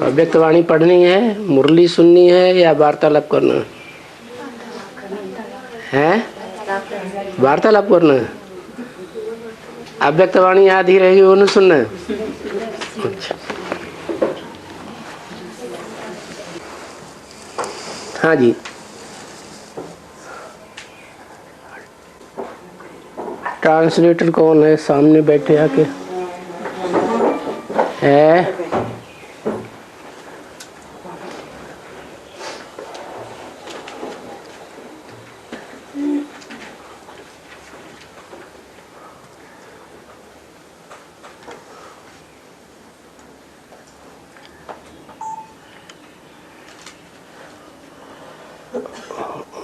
अव्यक्तवाणी पढ़नी है, मुरली सुननी है या वार्तालाप करना है? वार्तालाप करना है। अव्यक्तवाणी आधी रहेगी वो नहीं सुनना है। अच्छा हाँ जी, ट्रांसलेटर कौन है सामने बैठे आके? है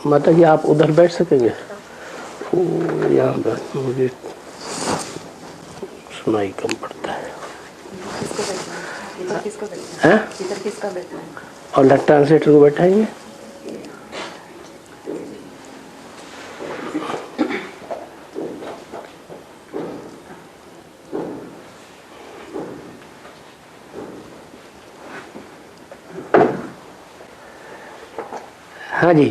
माता जी, आप उधर बैठ सकेंगे? यहाँ पर मुझे सुनाई कम पड़ता है। और ट्रांसलेटर को बैठाएंगे? हाँ जी,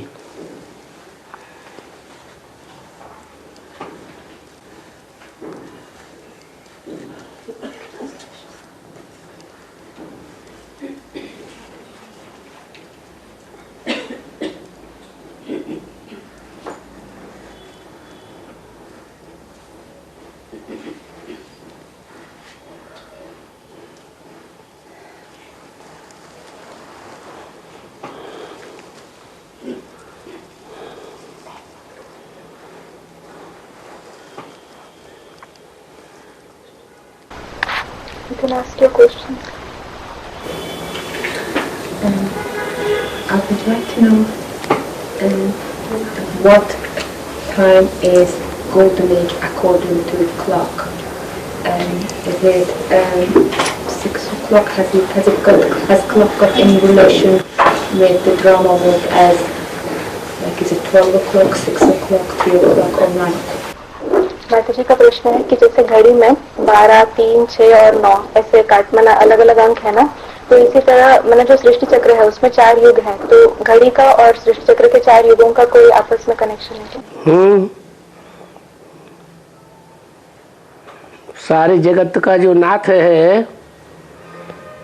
You can ask your questions. I would like to know what time is golden age according to the clock. Is it 6 o'clock? Has clock got any relation with the drama work as like is it 12 o'clock, 6 o'clock, 3 o'clock or 9 o'clock? माता जी का प्रश्न है कि जैसे घड़ी में 12, 3, 6 और 9 ऐसे काटमाना अलग अलग अंक है ना, तो इसी तरह मैंने जो सृष्टि चक्र है उसमें 4 युग हैं, तो घड़ी का और सृष्टि चक्र के 4 युगों का कोई आपस में कनेक्शन है? सारे जगत का जो नाथ है,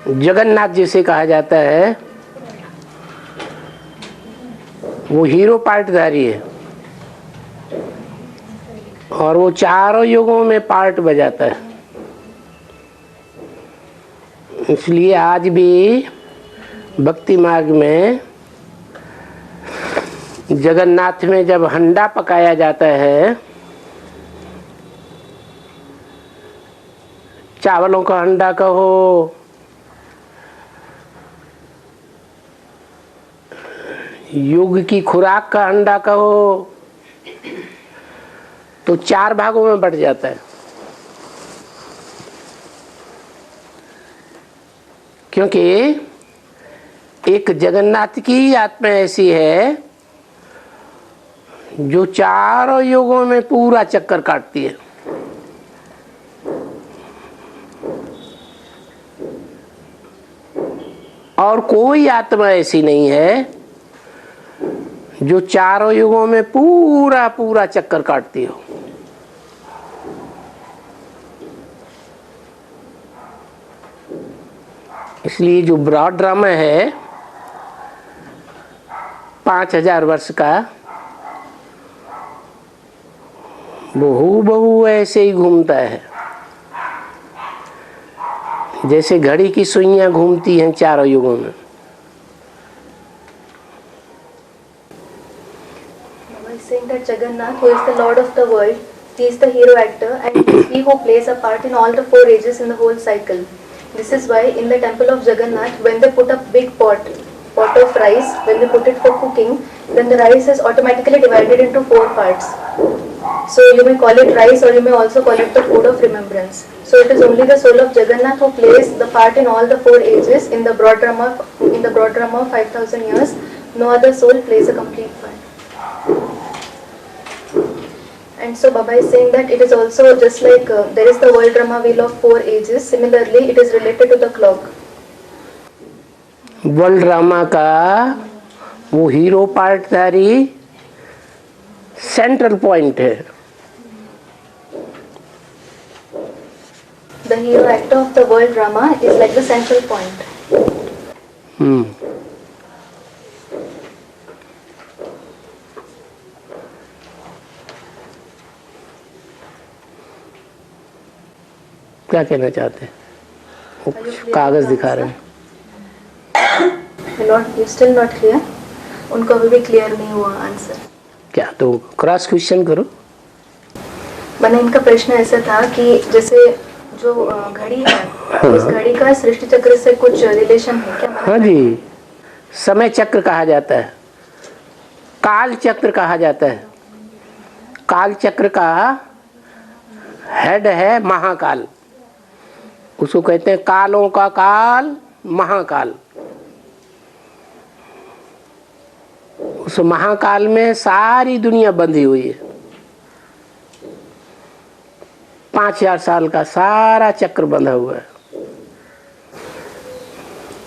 जगन्नाथ जिसे कहा जाता है, वो हीरो पार्टधारी है और वो चारों युगों में पार्ट बजाता है। इसलिए आज भी भक्ति मार्ग में जगन्नाथ में जब हंडा पकाया जाता है, चावलों का हंडा कहो, युग की खुराक का हंडा कहो, तो 4 भागों में बट जाता है। क्योंकि एक जगन्नाथ की आत्मा ऐसी है जो चारों युगों में पूरा चक्कर काटती है। और कोई आत्मा ऐसी नहीं है जो चारों युगों में पूरा पूरा चक्कर काटती हो। इसलिए जो ब्रॉड ड्रामा है 5000 वर्ष का, बहु ऐसे ही घूमता है जैसे घड़ी की सुइयां घूमती हैं चारों युगों में। Saying that Jagannath, who is the Lord of the world, he is the hero actor and it is he who plays a part in all the 4 ages in the whole cycle. This is why in the temple of Jagannath, when they put a big pot of rice, when they put it for cooking, then the rice is automatically divided into 4 parts. So you may call it rice or you may also call it the food of remembrance. So it is only the soul of Jagannath who plays the part in all the 4 ages in the broad drama of 5000 years. No other soul plays a complete part. And so Baba is saying that it is also just like there is the world drama wheel of 4 ages. Similarly, it is related to the clock. World drama का वो hero पार्टधारी central point है। The hero actor of the world drama is like the central point. क्या कहना चाहते हैं? वो Are you clear कागज with the दिखा रहे हैं। You still not clear? उनको अभी भी क्लियर नहीं हुआ आंसर। क्या तो क्रॉस क्वेश्चन करो। मैंने इनका प्रश्न ऐसा था कि जैसे जो घड़ी है उस घड़ी का सृष्टि चक्र से कुछ रिलेशन है क्या? हाँ जी, समय चक्र कहा जाता है, काल चक्र कहा जाता है। काल चक्र का हेड है महाकाल, उसको कहते हैं कालों का काल महाकाल। उस महाकाल में सारी दुनिया बंधी हुई है। 5000 साल का सारा चक्र बंधा हुआ है।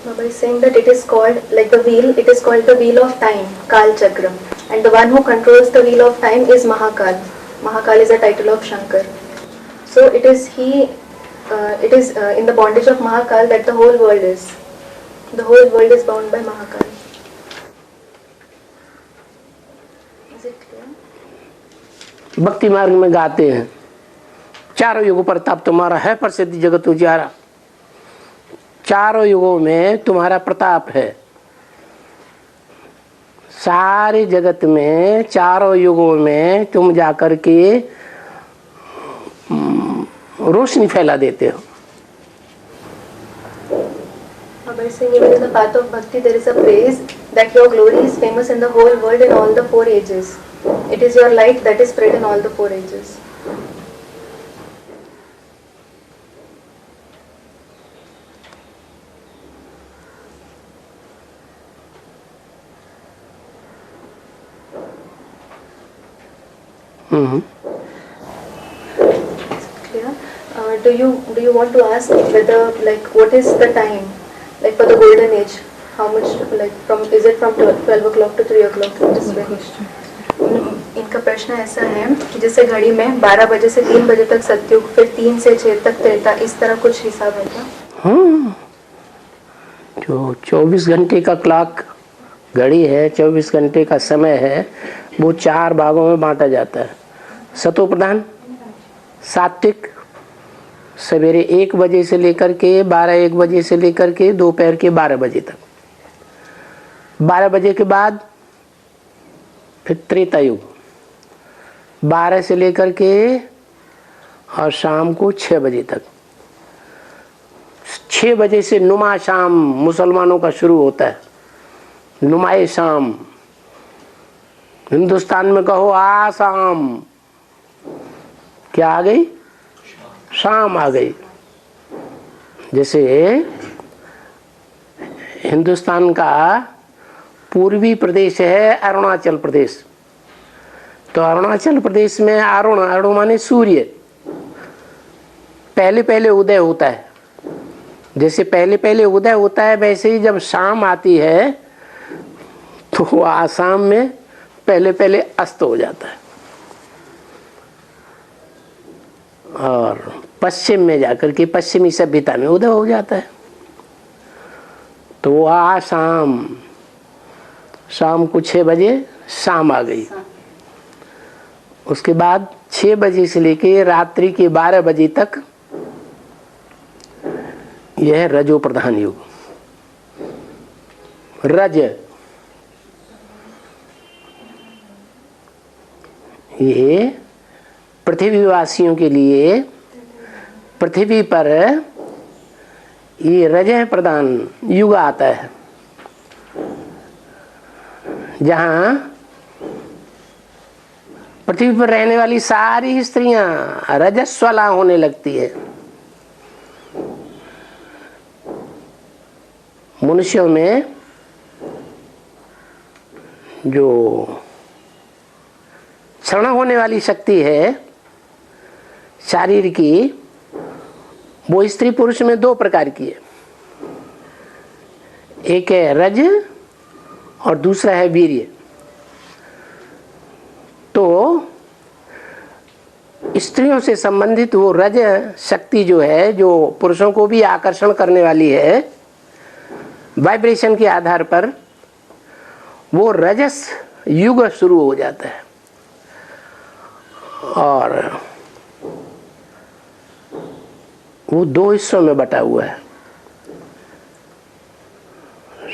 Baba is saying that it is called like the wheel. It is called the wheel of time, Kal Chakra, and the one who controls the wheel of time is Mahakal. Mahakal is a title of Shankar. So it is he. It is in the bondage of Mahakal that the whole world is. The whole world is bound by Mahakal. Is it clear? भक्ति मार्ग में गाते हैं, चारों युगों पर ताप तुम्हारा है, प्रसिद्ध जगत उजियारा। चारों युगों में तुम्हारा प्रताप है। सारे जगत में चारों युगों में तुम जाकर के रोशनी फैला देते हो। Baba is saying even in the path of bhakti there is a praise that your glory is famous in the whole world in all the four ages. It is your light that is spread in all the four ages. Clear? Do you want to ask whether like what is the time like for the golden age? How much like from is it from 12 o'clock to 3 o'clock? This way. इनका प्रश्न ऐसा है कि जैसे घड़ी में 12 बजे से 3 बजे तक सतयुग, फिर 3 से 6 तक त्रेता, इस तरह कुछ हिसाब है क्या? हाँ, जो 24 घंटे का क्लॉक घड़ी है, 24 घंटे का समय है, वो 4 भागों में बांटा जाता है। सतो प्रधान, सात्विक, सवेरे 1 बजे से लेकर के 1 बजे से लेकर के दोपहर के 12 बजे तक। 12 बजे के बाद फिर त्रेता युग, 12 से लेकर के और शाम को 6 बजे तक। 6 बजे से नुमा शाम मुसलमानों का शुरू होता है। नुमाए शाम, हिंदुस्तान में कहो आसाम, क्या आ गई? शाम आ गई। जैसे हिंदुस्तान का पूर्वी प्रदेश है अरुणाचल प्रदेश, तो अरुणाचल प्रदेश में अरुण माने सूर्य, पहले पहले उदय होता है। जैसे पहले पहले उदय होता है वैसे ही जब शाम आती है तो आसाम में पहले पहले अस्त हो जाता है, और पश्चिम में जाकर के पश्चिमी सभ्यता में उदय हो जाता है। तो आसाम, शाम को 6 बजे शाम आ गई। उसके बाद 6 बजे से लेके रात्रि के 12 बजे तक यह है रजो प्रधान युग। रज ये पृथ्वीवासियों के लिए, पृथ्वी पर ये रजह प्रधान युग आता है, जहां पृथ्वी पर रहने वाली सारी स्त्रियां रजस्वला होने लगती है। मनुष्यों में जो क्षण होने वाली शक्ति है शरीर की, वो स्त्री पुरुष में 2 प्रकार की है। एक है रज और दूसरा है वीर्य। तो स्त्रियों से संबंधित वो रज शक्ति जो है, जो पुरुषों को भी आकर्षण करने वाली है वाइब्रेशन के आधार पर, वो रजस युग शुरू हो जाता है। और वो 2 हिस्सों में बटा हुआ है।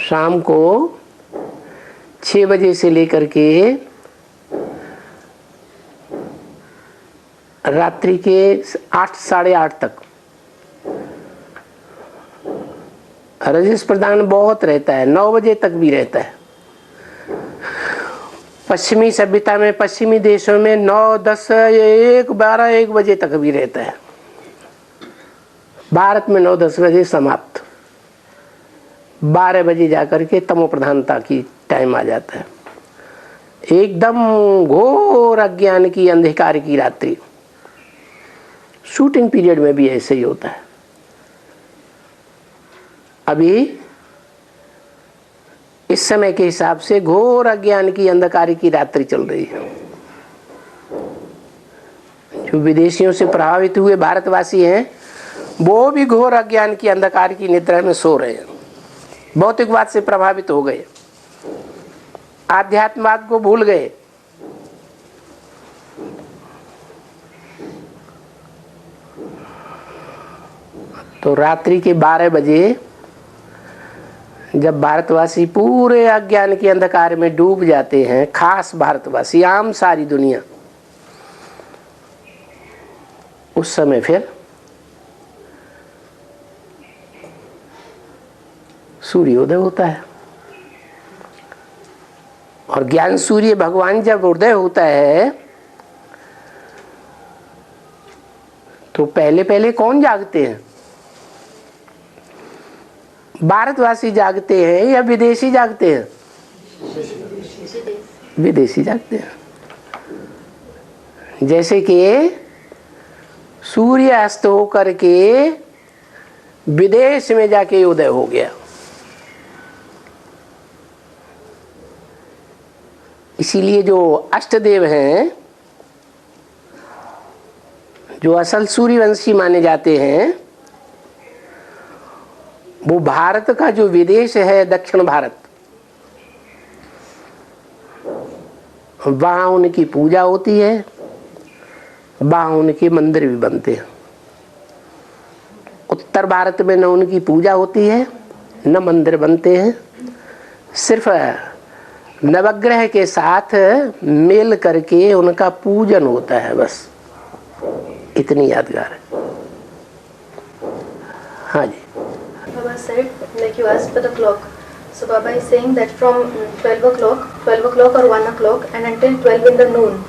शाम को 6 बजे से लेकर के रात्रि के 8 साढ़े 8 तक रजस प्रदान बहुत रहता है। 9 बजे तक भी रहता है। पश्चिमी सभ्यता में, पश्चिमी देशों में 9, 10, 1, 12, 1 बजे तक भी रहता है। भारत में 9, 10 बजे समाप्त। 12 बजे जाकर के तमो प्रधानता की टाइम आ जाता है। एकदम घोर अज्ञान की, अंधकार की रात्रि। शूटिंग पीरियड में भी ऐसे ही होता है। अभी इस समय के हिसाब से घोर अज्ञान की, अंधकार की रात्रि चल रही है। जो विदेशियों से प्रभावित हुए भारतवासी हैं, वो भी घोर अज्ञान की, अंधकार की निद्रा में सो रहे हैं। भौतिकवाद से प्रभावित हो गए, आध्यात्मवाद को भूल गए। तो रात्रि के 12 बजे जब भारतवासी पूरे अज्ञान के अंधकार में डूब जाते हैं, खास भारतवासी, आम सारी दुनिया, उस समय फिर सूर्योदय होता है। और ज्ञान सूर्य भगवान जब उदय होता है तो पहले पहले कौन जागते हैं? भारतवासी जागते हैं या विदेशी जागते हैं? विदेशी जागते हैं। जैसे कि सूर्य अस्त होकर के विदेश में जाके उदय हो गया। इसीलिए जो अष्टदेव हैं, जो असल सूर्यवंशी माने जाते हैं, वो भारत का जो विदेश है, दक्षिण भारत, वहाँ उनकी पूजा होती है, वहाँ उनके मंदिर भी बनते हैं। उत्तर भारत में न उनकी पूजा होती है, न मंदिर बनते हैं। सिर्फ नवग्रह के साथ मेल करके उनका पूजन होता है, बस। इतनी यादगार है। हाँ जी। Baba said, like you asked for the clock. So Baba is saying that from 12 o'clock or 1 o'clock and until 12 in the noon,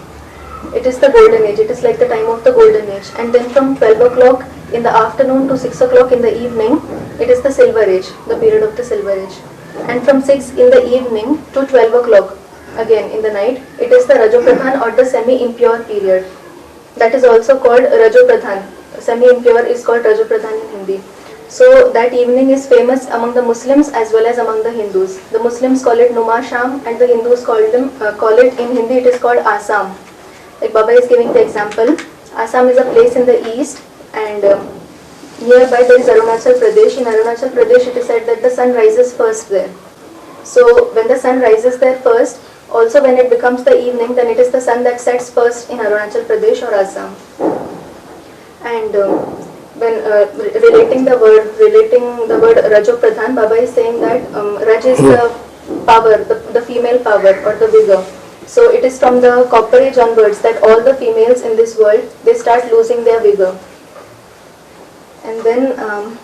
it is the golden age. It is like the time of the golden age. And then from 12 o'clock in the afternoon to 6 o'clock in the evening, it is the silver age, the period of the silver age. And from 6 in the evening to 12 o'clock, again in the night, it is the Rajopradhan or the semi-impure period. That is also called Rajopradhan. Semi-impure is called Rajopradhan in Hindi. So that evening is famous among the Muslims as well as among the Hindus. The Muslims call it Numa Sham and the Hindus call it in Hindi, it is called Assam. Like Baba is giving the example. Assam is a place in the east, and nearby there is Arunachal Pradesh. In Arunachal Pradesh it is said that the sun rises first there. So when the sun rises there first, also when it becomes the evening, then it is the sun that sets first in Arunachal Pradesh or Assam. And when relating the word Rajopradhan, Baba is saying that Raj is the power, the female power or the vigor. So it is from the Copper Age onwards that all the females in this world, they start losing their vigor. And then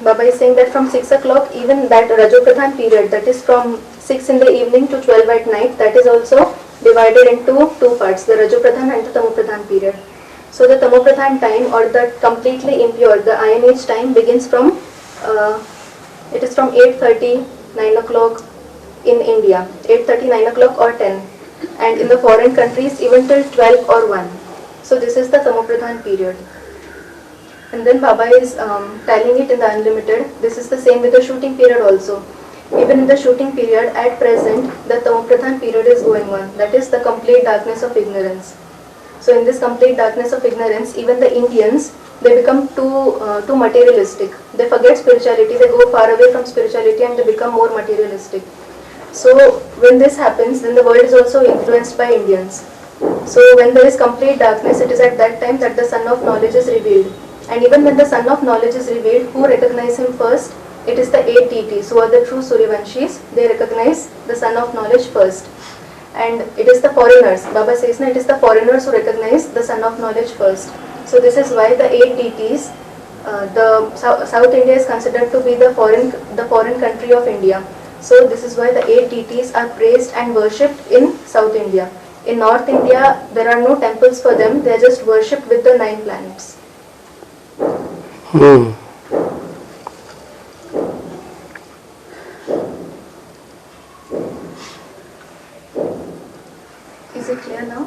Baba is saying that from 6 o'clock, even that Rajopradhan period, that is from 6 in the evening to 12 at night, that is also divided into 2 parts, the Rajopradhan and the Tamopradhan period. So the Tamopradhan time or the completely impure, the Iron Age time begins from, it is from 8:30, 9 o'clock in India, 8:30, 9 o'clock or 10. And in the foreign countries even till 12 or 1. So this is the Tamopradhan period. And then Baba is telling it in the Unlimited. This is the same with the shooting period also. Even in the shooting period, at present, the Tamopradhan period is going on. That is the complete darkness of ignorance. So in this complete darkness of ignorance, even the Indians, they become too materialistic. They forget spirituality. They go far away from spirituality and they become more materialistic. So when this happens, then the world is also influenced by Indians. So when there is complete darkness, it is at that time that the Sun of Knowledge is revealed. And even when the Sun of Knowledge is revealed, who recognize him first? It is the 8 deities who are the true Suryavanshis. They recognize the Sun of Knowledge first. And it is the foreigners, Baba says, it is the foreigners who recognize the Sun of Knowledge first. So this is why the 8 deities, the South India is considered to be the foreign country of India. So this is why the 8 deities are praised and worshipped in South India. In North India, there are no temples for them. They are just worshipped with the 9 planets. Is it clear now?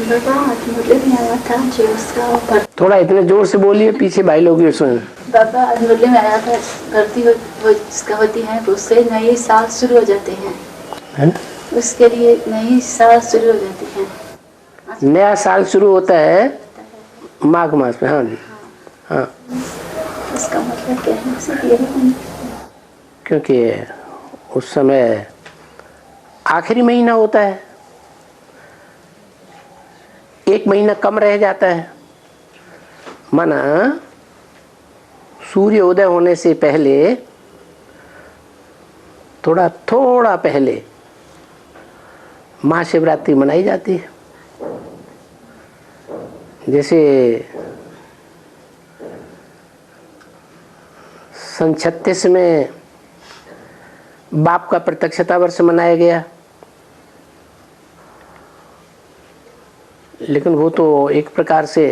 बाबा आज मुरली में आया था जो उसका ऊपर थोड़ा इतने जोर से बोलिए, पीछे भाई लोग ये सुन। बाबा आज मुरली में आया था, धरती जिसका होती है उससे नए साल शुरू हो जाते हैं, उसके लिए नई साल शुरू हो जाती है। नया साल शुरू होता है माघ मास में। हाँ जी, हाँ। उसका मतलब क्या है? इसलिए क्योंकि उस समय आखिरी महीना होता है, 1 महीना कम रह जाता है। माना सूर्य उदय होने से पहले थोड़ा पहले महाशिवरात्रि मनाई जाती है। जैसे सन 36 में बाप का प्रत्यक्षता वर्ष मनाया गया, लेकिन वो तो एक प्रकार से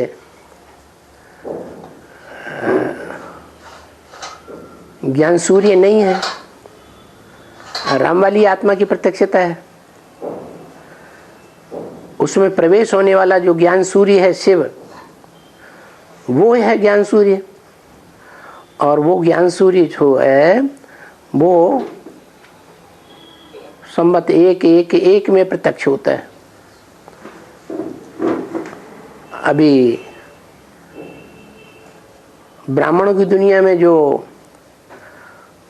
ज्ञान सूर्य नहीं है, राम वाली आत्मा की प्रत्यक्षता है। उसमें प्रवेश होने वाला जो ज्ञान सूर्य है शिव, वो है ज्ञान सूर्य। और वो ज्ञान सूर्य जो है वो संवत 1 में प्रत्यक्ष होता है। अभी ब्राह्मणों की दुनिया में जो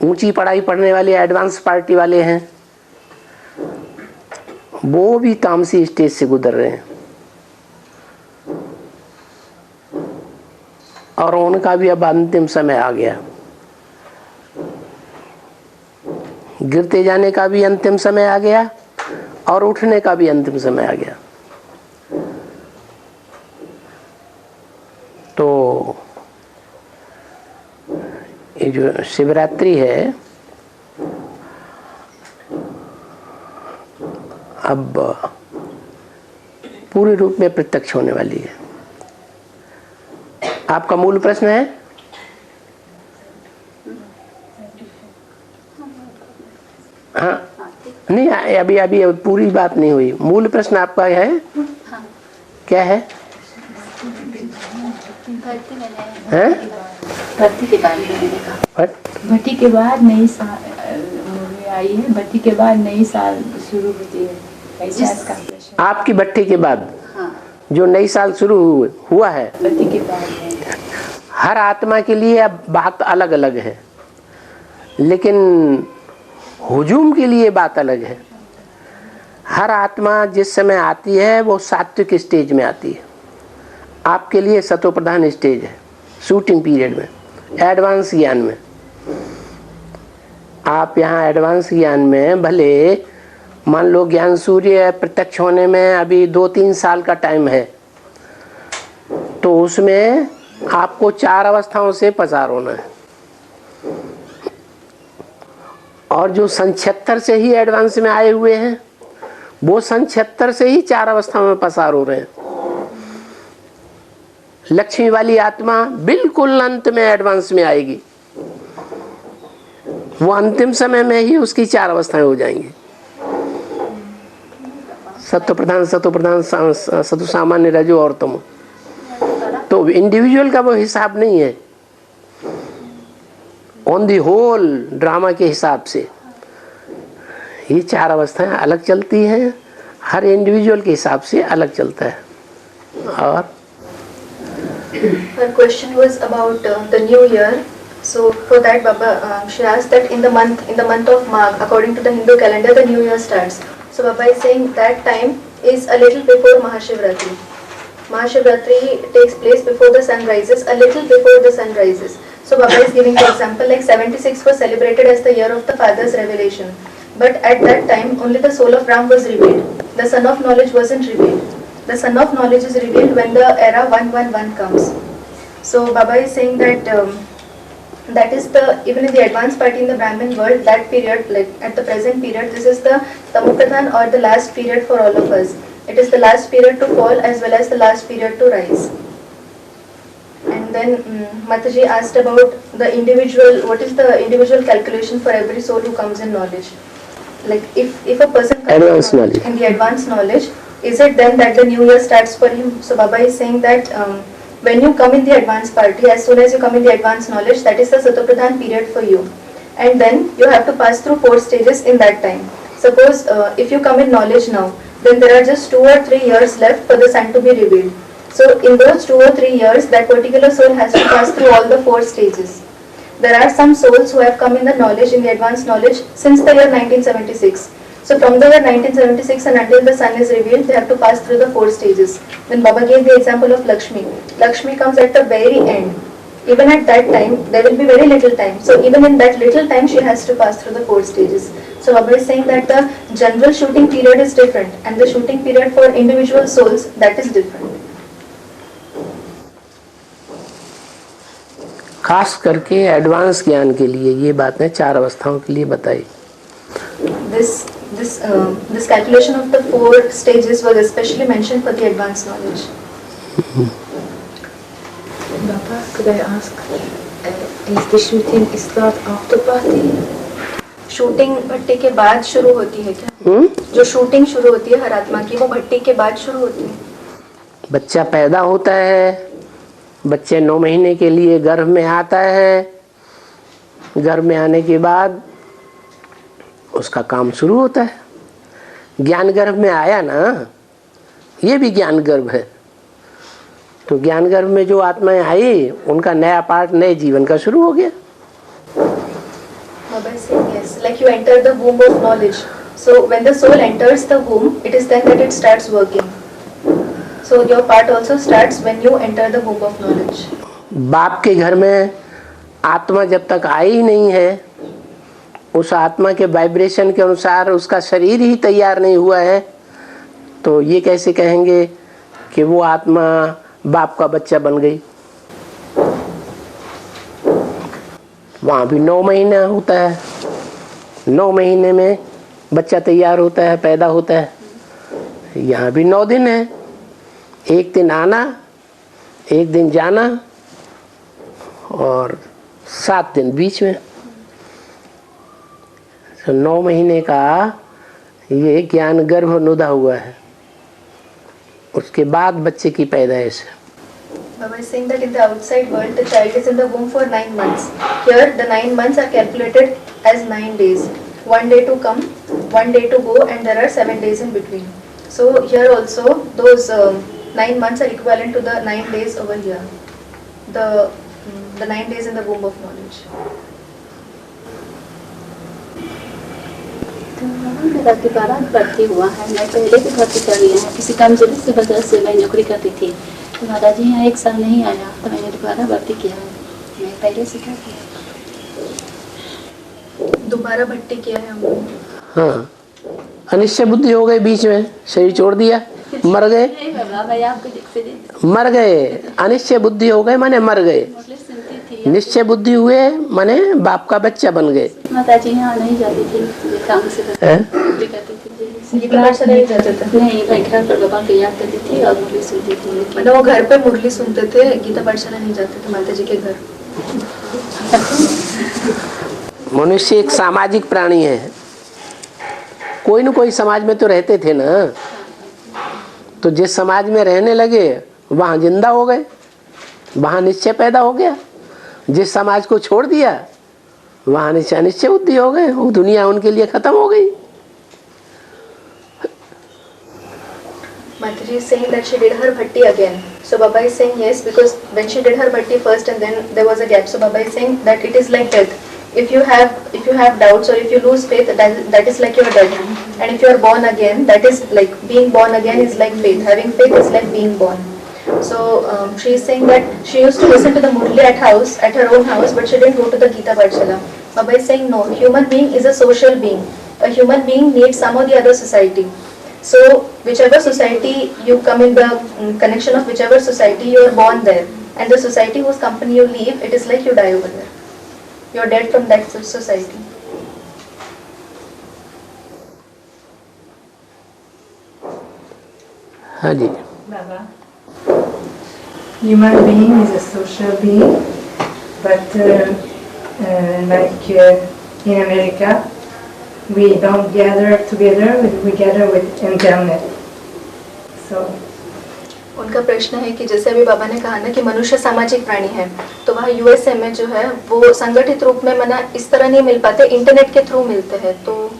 ऊंची पढ़ाई पढ़ने वाले एडवांस पार्टी वाले हैं, वो भी तामसी स्टेज से गुजर रहे हैं, और उनका भी अब अंतिम समय आ गया। गिरते जाने का भी अंतिम समय आ गया और उठने का भी अंतिम समय आ गया। तो ये जो शिवरात्रि है अब पूरे रूप में प्रत्यक्ष होने वाली है। आपका मूल प्रश्न है? हाँ, नहीं, अभी पूरी बात नहीं हुई। मूल प्रश्न आपका है क्या है? भर्ती के बाद भर्ती के बाद नई साल आई है, भर्ती के बाद नई साल शुरू होती है, ऐसा इसका प्रश्न। आपकी भट्टी के बाद हाँ, जो नई साल शुरू हुआ है, भर्ती के बाद है। हर आत्मा के लिए अब बात अलग अलग है, लेकिन हुजूम के लिए बात अलग है। हर आत्मा जिस समय आती है वो सात्विक स्टेज में आती है। आपके लिए सतो प्रधान स्टेज है, शूटिंग पीरियड में, एडवांस ज्ञान में। आप यहाँ एडवांस ज्ञान में भले मान लो ज्ञान सूर्य प्रत्यक्ष होने में अभी 2-3 साल का टाइम है, तो उसमें आपको 4 अवस्थाओं से पसार होना है। और जो सन 76 से ही एडवांस में आए हुए हैं, वो सन 76 से ही 4 अवस्थाओं में पसार हो रहे हैं। लक्ष्मी वाली आत्मा बिल्कुल अंत में एडवांस में आएगी, वो अंतिम समय में ही उसकी 4 अवस्थाएं हो जाएंगी। सत्व प्रधान, सतु सामान्य, रजो और तमो। तो इंडिविजुअल का वो हिसाब नहीं है, ऑन दी होल ड्रामा के हिसाब से ये 4 अवस्थाएं अलग चलती हैं, हर इंडिविजुअल के हिसाब से अलग चलता है। और Her question was about the new year. So for that, Baba, she asked that in the month of Magh, according to the Hindu calendar, the new year starts. So Baba is saying that time is a little before Mahashivratri. Mahashivratri takes place before the sun rises, a little before the sun rises. So Baba is giving the example like 76 was celebrated as the year of the Father's revelation. But at that time, only the soul of Ram was revealed. The Son of Knowledge wasn't revealed. The Son of Knowledge is revealed when the era 111 comes. So Baba is saying that that is the, even in the advanced party in the Brahmin world, that period, like at the present period, this is the Tamopradhan or the last period for all of us. It is the last period to fall as well as the last period to rise. And then Mataji asked about the individual, what is the individual calculation for every soul who comes in knowledge? Like if a person comes Advanced knowledge. in the advanced knowledge, is it then that the new year starts for him? So Baba is saying that when you come in the advanced party, as soon as you come in the advanced knowledge, that is the Satopradhan period for you. And then you have to pass through 4 stages in that time. Suppose if you come in knowledge now, then there are just 2 or 3 years left for the sun to be revealed. So in those 2 or 3 years, that particular soul has to pass through all the 4 stages. There are some souls who have come in the knowledge, in the advanced knowledge, since the year 1976. So from the year 1976 and until the sun is revealed, they have to pass through the 4 stages. When Baba gave the example of Lakshmi, Lakshmi comes at the very end. Even at that time, there will be very little time. So even in that little time, she has to pass through the 4 stages. So Baba is saying that the general shooting period is different and the shooting period for individual souls, that is different. खास करके advance ज्ञान के लिए ये बातें 4 अवस्थाओं के लिए बताई। This calculation of the 4 stages was especially mentioned for the advanced knowledge. Baba, could I ask, is the shooting start after party? Shooting भट्टी के बाद शुरू होती है क्या? जो शूटिंग शुरू होती है हर आत्मा की, वो भट्टी के बाद शुरू होती है। बच्चा पैदा होता है, बच्चे 9 महीने के लिए गर्भ में आता है, गर्भ में आने के बाद उसका काम शुरू होता है। ज्ञान गर्भ में आया ना, ये भी ज्ञान गर्भ है, तो ज्ञान गर्भ में जो आत्माएं आई उनका नया पार्ट, नए जीवन का शुरू हो गया। Baba is saying yes, like you enter the womb of knowledge. So when the soul enters the womb, it is then that it starts working. So your part also starts when you enter the womb of knowledge. बाप के घर में आत्मा जब तक आई ही नहीं है, उस आत्मा के वाइब्रेशन के अनुसार उसका शरीर ही तैयार नहीं हुआ है, तो ये कैसे कहेंगे कि वो आत्मा बाप का बच्चा बन गई। वहाँ भी 9 महीना होता है, 9 महीने में बच्चा तैयार होता है, पैदा होता है। यहाँ भी 9 दिन है, 1 दिन आना, 1 दिन जाना और 7 दिन बीच में। तो 9 महीने का ये ज्ञान गर्भ नुदा हुआ है, उसके बाद बच्चे की पैदाइश है। Baba is saying that in the outside world, the child is in the womb for 9 months. Here, the 9 months are calculated as 9 days. 1 day to come, 1 day to go, and there are 7 days in between. So here also, those 9 months are equivalent to the 9 days over here. The 9 days in the womb of knowledge. मेरा 12 भर्ती हुआ है। मैं पहले भी भर्ती कर रही हूँ, किसी कमजोरी से वजह से मैं नौकरी करती थी। तो दादाजी यहाँ 1 साल नहीं आया, तो मैंने दोबारा भर्ती किया है। मैं पहले से क्या किया, दोबारा भट्टी किया है हमने। हाँ, अनिश्चय बुद्धि हो गई, बीच में शरीर छोड़ दिया, मर गए। मर गए, अनिश्चय बुद्धि हो गए माने मर गए, निश्चय बुद्धि हुए माने बाप का बच्चा बन गए। माताजी यहाँ नहीं जाती थी काम से, गीता पाठशाला नहीं जाते थे? नहीं, मैं घर पर बाबा को याद करती थी और मुरली सुनती थी। मतलब वो घर पे मुरली सुनते थे, गीता पाठशाला नहीं जाते थे माता जी के घर। मनुष्य एक सामाजिक प्राणी है, कोई न कोई समाज में तो रहते थे ना, तो जिस समाज में रहने लगे वहाँ जिंदा हो गए, वहाँ निश्चय पैदा हो गया। जिस समाज को छोड़ दिया वहां निश्चय बुद्धि हो गए, वो दुनिया उनके लिए खत्म हो गई। Mataji is saying that she did her bhatti again. So Baba is saying yes, because when she did her bhatti first and then there was a gap. So Baba is saying that it is like death. If you have doubts or if you lose faith, that is like you are dead. And if you are born again, that is like being born again is like faith. Having faith is like being born. So she is saying that she used to listen to the Murli at her own house, but she didn't go to the Gita Pathshala. Baba is saying no, human being is a social being. A human being needs some or the other society. So whichever society you come in, the connection of whichever society, you are born there, and the society whose company you leave, it is like you die over there. You are dead from that society. हाँ जी। Baba, human being is a social being, but like in America, we don't gather together, we gather with internet. So उनका प्रश्न है कि जैसे अभी बाबा ने कहा ना कि मनुष्य सामाजिक प्राणी है, तो वहाँ यूएसए में जो है वो संगठित रूप में मना इस तरह नहीं मिल पाते, इंटरनेट के थ्रू मिलते हैं। तो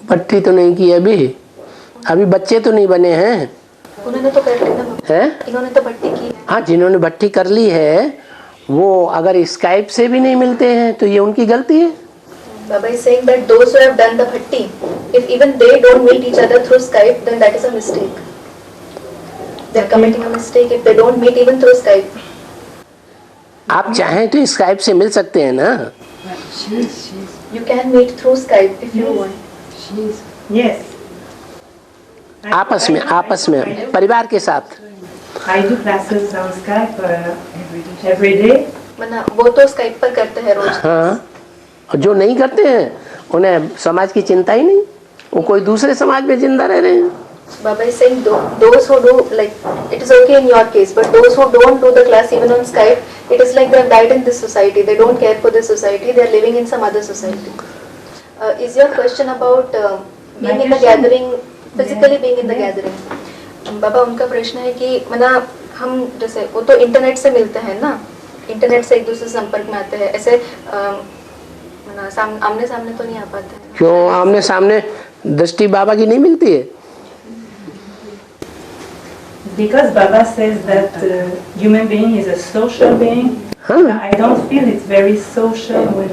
भट्टी तो नहीं की अभी बच्चे तो नहीं बने हैं। उन्होंने तो कर ली ना है? इन्होंने तो भट्टी की है। हाँ, जिन्होंने भट्टी कर ली है वो अगर स्काइप से भी नहीं मिलते हैं तो ये उनकी गलती है। Baba is saying that those who have done the bhatti, if even they don't meet each other through Skype, then that is a mistake. They are committing a mistake if they don't meet even through Skype. आप चाहें तो Skype से मिल सकते हैं ना। You can meet through Skype if you want. yes, आपस में परिवार के साथ। I do classes on Skype every day. मना वो तो Skype पर करते हैं रोज। हाँ, और जो नहीं करते हैं उन्हें समाज की चिंता ही नहीं, वो कोई दूसरे समाज में जिंदा रह रहे हैं। Baba is saying those who do, like it is okay in your case, but those who don't do the class even on Skype, it is like they have died in this society. They don't care for this society. They are living in some other society. Is your question about being in the gathering, physically being in the gathering? बाबा उनका प्रश्न है कि मना हम जैसे वो तो internet से मिलते हैं ना, इंटरनेट से एक दूसरे से संपर्क में आते हैं, ऐसे आमने सामने तो नहीं आ पाते हैं। क्यों आमने सामने दृष्टि बाबा की नहीं मिलती है? Because Baba says that human being is a social being. I don't feel it's very social when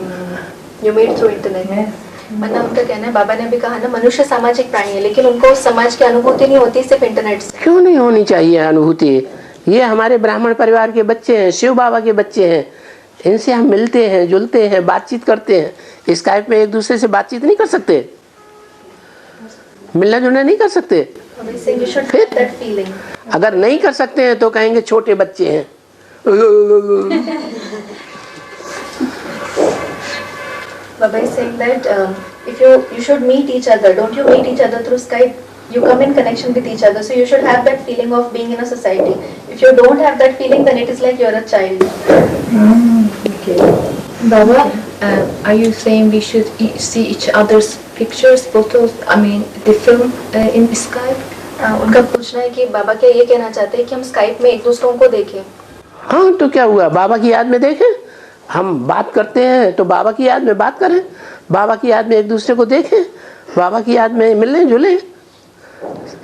you meet through internet. Yes. मतलब उनका कहना है, बाबा ने भी कहा ना मनुष्य सामाजिक प्राणी है, लेकिन उनको उस समाज की अनुभूति नहीं होती सिर्फ इंटरनेट से। क्यों नहीं होनी चाहिए अनुभूति? ये हमारे ब्राह्मण परिवार के बच्चे हैं, शिव बाबा के बच्चे हैं, इनसे हम मिलते हैं, जुलते हैं, बातचीत करते हैं। स्काइप में एक दूसरे से बातचीत नहीं कर सकते, मिलना जुलना नहीं कर सकते। फिर अगर नहीं कर सकते हैं तो कहेंगे छोटे बच्चे हैं। Baba is saying that if you should meet each other, don't you meet each other through Skype? You come in connection with each other, so you should have that feeling of being in a society. If you don't have that feeling, then it is like you're a child. Okay. Baba, are you saying we should see each other's pictures, photos? I mean, the film in Skype? उनका पूछना है कि बाबा क्या ये कहना चाहते हैं कि हम स्काइप में एक दूसरों को देखें? हाँ, तो क्या हुआ, बाबा की याद में देखें। हम बात करते हैं तो बाबा की याद में बात करें, बाबा की याद में एक दूसरे को देखें, बाबा की याद में मिलें जुलें,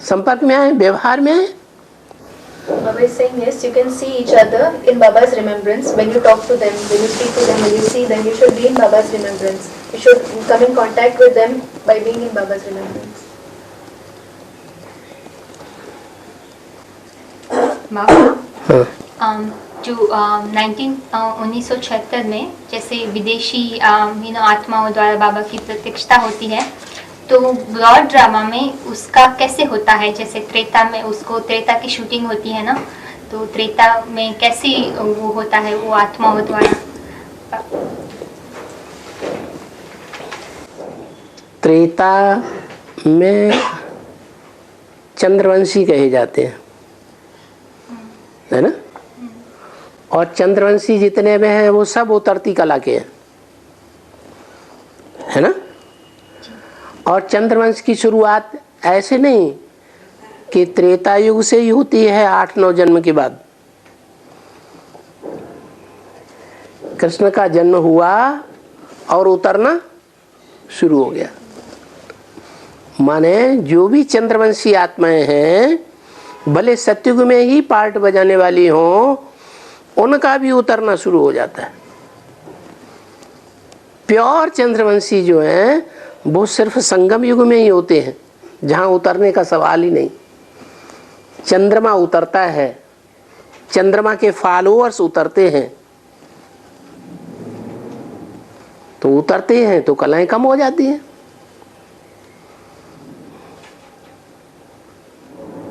संपर्क में आए, व्यवहार में आए। Baba is saying yes, you can see each other in Baba's remembrance. When you talk to them, when you speak to them, when you see them, you should be in Baba's remembrance. You should come in contact with them by being in Baba's remembrance. जो 1976 में जैसे विदेशी आत्माओं द्वारा बाबा की प्रत्यक्षता होती है, तो ब्रॉड ड्रामा में उसका कैसे होता है? जैसे त्रेता में उसको त्रेता की शूटिंग होती है ना, तो त्रेता में कैसे वो होता है वो आत्माओं द्वारा? त्रेता में चंद्रवंशी कहे जाते हैं, है ना, और चंद्रवंशी जितने में हैं वो सब उतरती कला के हैं, है ना। और चंद्रवंश की शुरुआत ऐसे नहीं कि त्रेता युग से ही होती है 8-9 जन्म के बाद। कृष्ण का जन्म हुआ और उतरना शुरू हो गया। माने जो भी चंद्रवंशी आत्माएं हैं, भले सत्युग में ही पार्ट बजाने वाली हों, उनका भी उतरना शुरू हो जाता है। प्योर चंद्रवंशी जो हैं वो सिर्फ संगम युग में ही होते हैं, जहां उतरने का सवाल ही नहीं। चंद्रमा उतरता है, चंद्रमा के फॉलोअर्स उतरते हैं, तो उतरते हैं तो कलाएं कम हो जाती हैं।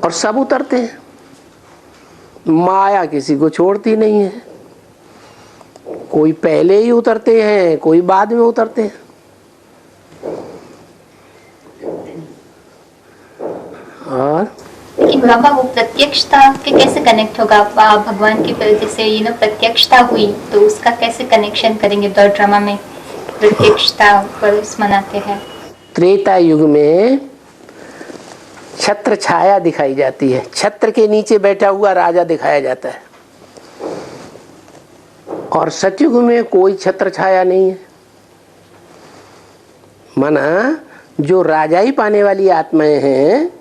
और सब उतरते हैं, माया किसी को छोड़ती नहीं है। कोई पहले ही उतरते हैं, कोई बाद में उतरते हैं। और लेकिन बाबा वो प्रत्यक्षता के कैसे कनेक्ट होगा? भगवान की जैसे प्रत्यक्षता हुई तो उसका कैसे कनेक्शन करेंगे? दौड़ ड्रामा में प्रत्यक्षता पर्व मनाते हैं। त्रेता युग में छत्र छाया दिखाई जाती है, छत्र के नीचे बैठा हुआ राजा दिखाया जाता है। और सतयुग में कोई छत्र छाया नहीं है। माना जो राजाई पाने वाली आत्माएं हैं,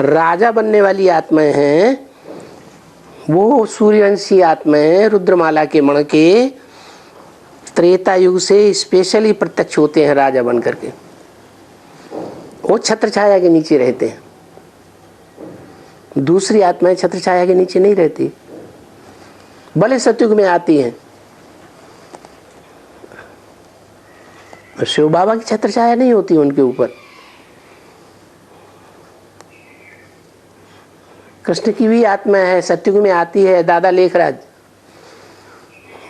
राजा बनने वाली आत्माएं हैं, वो सूर्यवंशी आत्माएं रुद्रमाला के मण के त्रेता युग से स्पेशली प्रत्यक्ष होते हैं राजा बन करके। वो छत्र छाया के नीचे रहते हैं। दूसरी आत्माएं छत्र छाया के नीचे नहीं रहती, भले सतयुग में आती हैं। शिव बाबा की छत्र छाया नहीं होती उनके ऊपर। कृष्ण की भी आत्मा है, सतयुग में आती है, दादा लेखराज।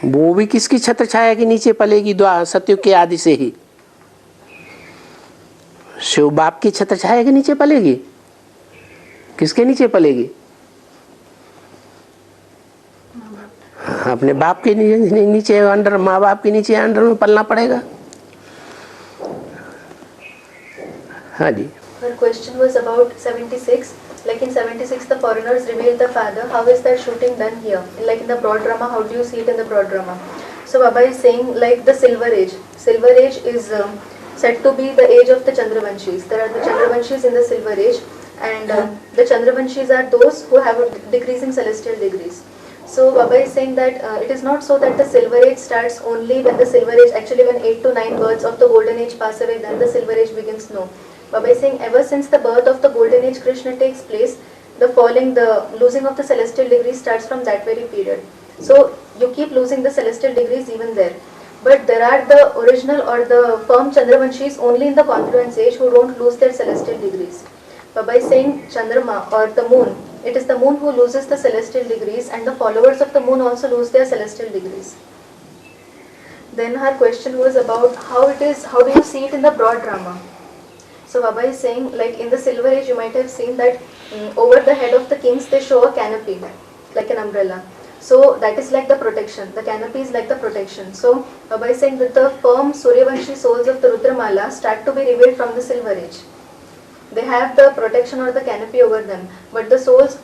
वो भी किसकी छत्र छाया के नीचे पलेगी? सतयुग के आदि से ही शिव बाप की छत्र छाया के नीचे पलेगी। किसके नीचे पलेगी? अपने बाप के नीचे अंडर, माँ बाप के नीचे अंडर में पलना पड़ेगा। हाँ जी। Her question was about 76. Like in 76, the foreigners revealed the father. How is that shooting done here? Like in the broad drama, how do you see it in the broad drama? So Baba is saying like the Silver Age. Silver Age is said to be the age of the Chandravanshis. There are the Chandravanshis in the Silver Age, and the Chandravanshis are those who have a decreasing celestial degrees. So Baba is saying that it is not so that the Silver Age starts only when the Silver Age, actually when 8 to 9 births of the Golden Age pass away, then the Silver Age begins. No. Baba is saying ever since the birth of the Golden Age Krishna takes place, the losing of the celestial degrees starts from that very period. So you keep losing the celestial degrees even there. But there are the original or the firm Chandravanshis only in the confluence age who don't lose their celestial degrees. Baba is saying Chandrama or the moon, it is the moon who loses the celestial degrees, and the followers of the moon also lose their celestial degrees. Then her question was about how do you see it in the broad drama? So Baba is saying like in the Silver Age you might have seen that over the head of the kings they show a canopy like an umbrella. So that is like the protection. The canopy is like the protection. So Baba is saying that the firm Suryavanshi souls of the Rudramala start to be revealed from the Silver Age. They have the protection or the canopy over them. But the souls,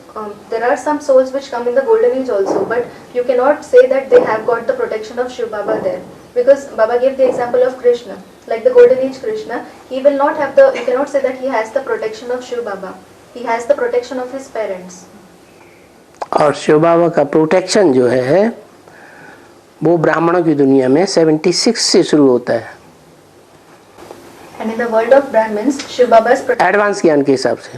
there are some souls which come in the Golden Age also. But you cannot say that they have got the protection of Shiv Baba there. Because Baba gave the example of Krishna. Like the Golden Age Krishna, he will not have you cannot say that he has the protection of Shiv Baba. He has the protection of his parents. और शिव बाबा का protection जो है वो ब्राह्मणों की दुनिया में 76 से शुरू होता है। And in the world of Brahmins, Shiv Baba's protection, advance ज्ञान के हिसाब से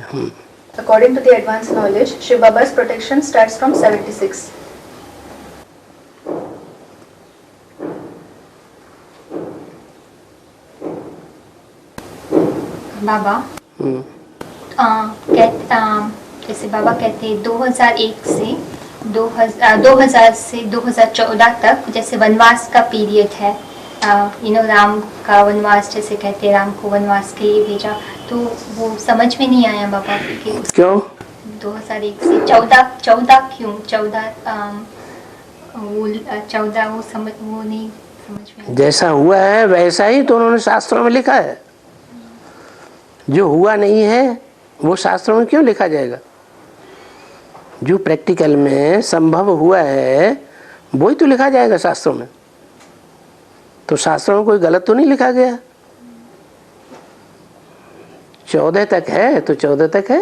according to the advanced knowledge, Shiv Baba's protection starts from 76. बाबा जैसे बाबा कहते हैं 2001 से 2000 से 2014 तक जैसे वनवास का पीरियड है। राम का वनवास जैसे कहते हैं, राम को वनवास के लिए भेजा, तो वो समझ में नहीं आया बाबा कि क्यों 2001 से 14 क्यों 14 वो समझ वो नहीं समझ में। जैसा हुआ है वैसा ही तो उन्होंने शास्त्रों में लिखा है। जो हुआ नहीं है वो शास्त्रों में क्यों लिखा जाएगा? जो प्रैक्टिकल में संभव हुआ है वो ही तो लिखा जाएगा शास्त्रों में। तो शास्त्रों में कोई गलत तो नहीं लिखा गया? 14 तक है तो 14 तक है।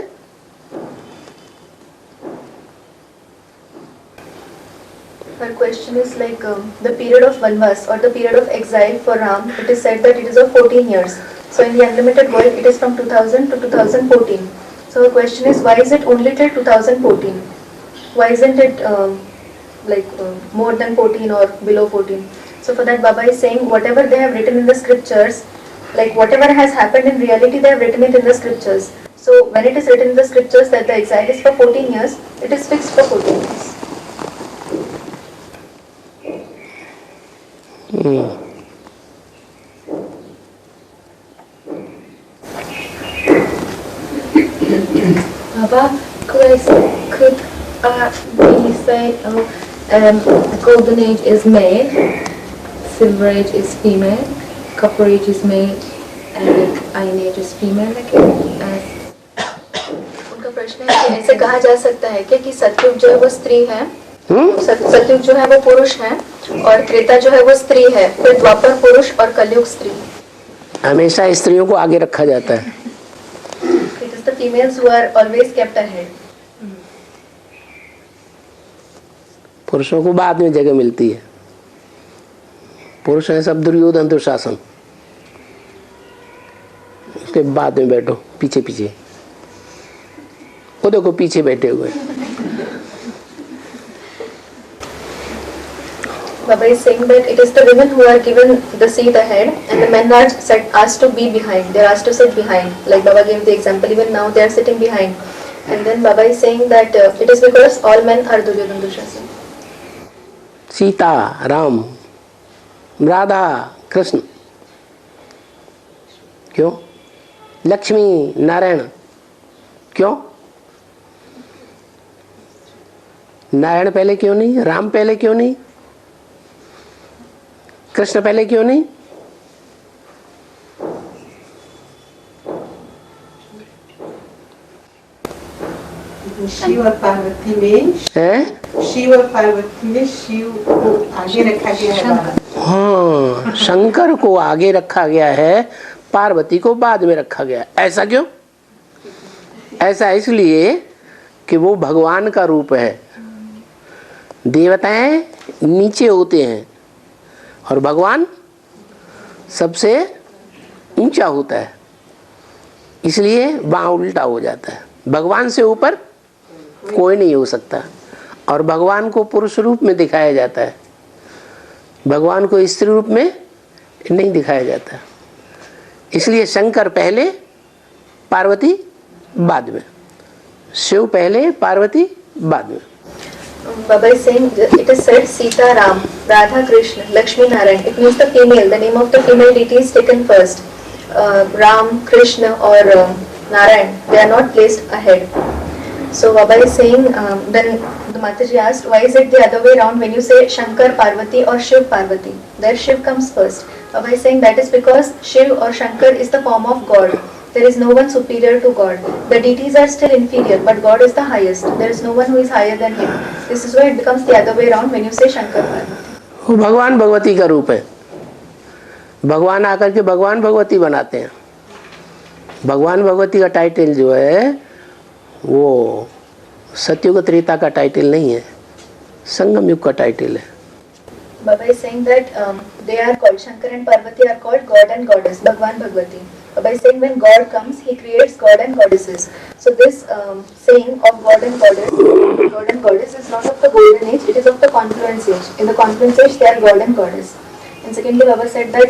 Her question is like the period of Vanvas or the period of exile for Ram, it is said that it is of 14 years. So in the Unlimited World, it is from 2000 to 2014. So her question is, why is it only till 2014? Why isn't it more than 14 or below 14? So for that, Baba is saying whatever they have written in the scriptures, like whatever has happened in reality, they have written it in the scriptures. So when it is written in the scriptures that the exile is for 14 years, it is fixed for 14 years. Baba, could we say golden age is male, silver age is female, copper age is male, and iron age is female? उनका प्रश्न है कि ऐसे कहा जा सकता है क्या कि सतयुग जो है वो स्त्री है, सतयुग जो है वो पुरुष है और त्रेता जो है वो स्त्री है, फिर द्वापर पुरुष और कलयुग स्त्री। हमेशा स्त्रियों को आगे रखा जाता है। It is the females who are always kept ahead. पुरुषों को बाद में जगह मिलती है। पुरुष है सब दुर्योधन दुशासन, उसके बाद में बैठो पीछे पीछे। वो देखो पीछे बैठे हुए। Baba is saying that it is the women who are given the seat ahead and the men are asked to be behind. They are asked to sit behind. Like Baba gave the example, even now they are sitting behind. And then Baba is saying that it is because all men are Duryodhana Dushasana. Sita, Ram, Radha, Krishna, क्यों? लक्ष्मी, नारायण, क्यों? नारायण पहले क्यों नहीं? राम पहले क्यों नहीं? कृष्ण पहले क्यों नहीं? शिव और पार्वती में शिव और पार्वती में शिव को आगे रखा गया है। हाँ, शंकर को आगे रखा गया है, पार्वती को बाद में रखा गया। ऐसा क्यों? ऐसा इसलिए कि वो भगवान का रूप है। देवताएं नीचे होते हैं और भगवान सबसे ऊंचा होता है, इसलिए वहां उल्टा हो जाता है। भगवान से ऊपर कोई नहीं हो सकता और भगवान को पुरुष रूप में दिखाया जाता है, भगवान को स्त्री रूप में नहीं दिखाया जाता। इसलिए शंकर पहले, पार्वती बाद में, शिव पहले, पार्वती बाद में। Baba is saying it is said Sita, Ram, Radha, Krishna, Lakshmi, Narayan. It means the female. The name of the female deity is taken first. Ram, Krishna or Narayan. They are not placed ahead. So Baba is saying then the Mataji asked, why is it the other way around when you say Shankar Parvati or Shiv Parvati? There Shiv comes first. Baba is saying that is because Shiv or Shankar is the form of God. There is no one superior to God. The deities are still inferior, but God is the highest. There is no one who is higher than Him. This is why it becomes the other way around when you say Shankar Parvati. वो भगवान भगवती का रूप है। भगवान आकर के भगवान भगवती बनाते हैं। भगवान भगवती का टाइटल जो है वो सतयुग त्रेता का टाइटल नहीं है, संगम युग का टाइटल है। Baba is saying that they are called Shankar and Parvati are called God and Goddess, Bhagwan Bhagwati. Baba is saying when God comes, He creates God and Goddesses. So this saying of God and Goddess is not of the golden age; it is of the confluence age. In the confluence age, they are God and Goddess. And secondly, Baba said that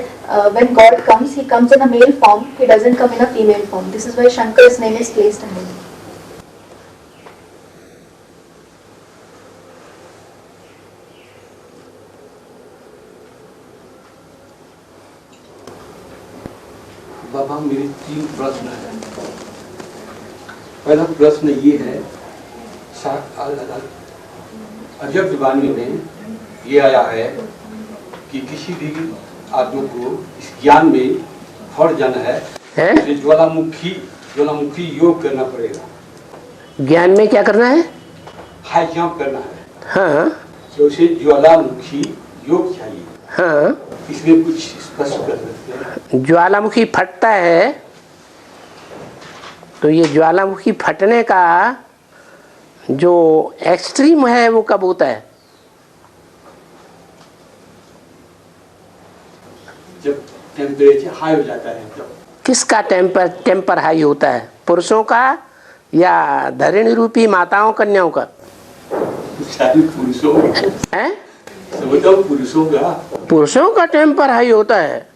when God comes, He comes in a male form. He doesn't come in a female form. This is why Shankar's name is placed ahead. बाबा मेरे 3 प्रश्न है। पहला प्रश्न ये है, अजब वाणी में ये आया है कि किसी भी आदमी को इस ज्ञान में फर्ज जाना है तो ज्वालामुखी योग करना पड़ेगा। ज्ञान में क्या करना है? हाई जंप करना है। हाँ, तो उसे ज्वालामुखी योग चाहिए। हाँ, इसमें कुछ स्पष्ट कर सकते हैं? ज्वालामुखी फटता है तो ये ज्वालामुखी फटने का जो एक्सट्रीम है वो कब होता है? जब टेम्परेचर हाई हो जाता है तब। किसका टेम्पर हाई होता है? पुरुषों का या धरिणी रूपी माताओं कन्याओं का? पुरुषों का है? पुरुषों का। पुरुषों का टेम्पर हाई होता है,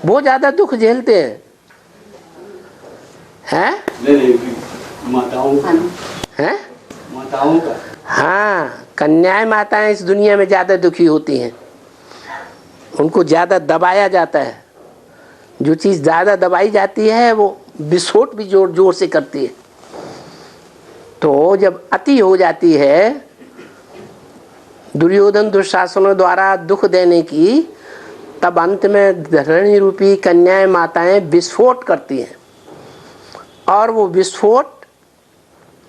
वो ज्यादा दुख झेलते हैं। हैं? नहीं, माताओं का। हैं? माताओं का। हाँ, कन्याएं माताएं इस दुनिया में ज्यादा दुखी होती हैं, उनको ज्यादा दबाया जाता है। जो चीज ज्यादा दबाई जाती है वो विस्फोट भी जोर जोर से करती है। तो जब अति हो जाती है दुर्योधन दुशासनों द्वारा दुख देने की, तब अंत में धरणी रूपी कन्याएं माताएं विस्फोट करती हैं। और वो विस्फोट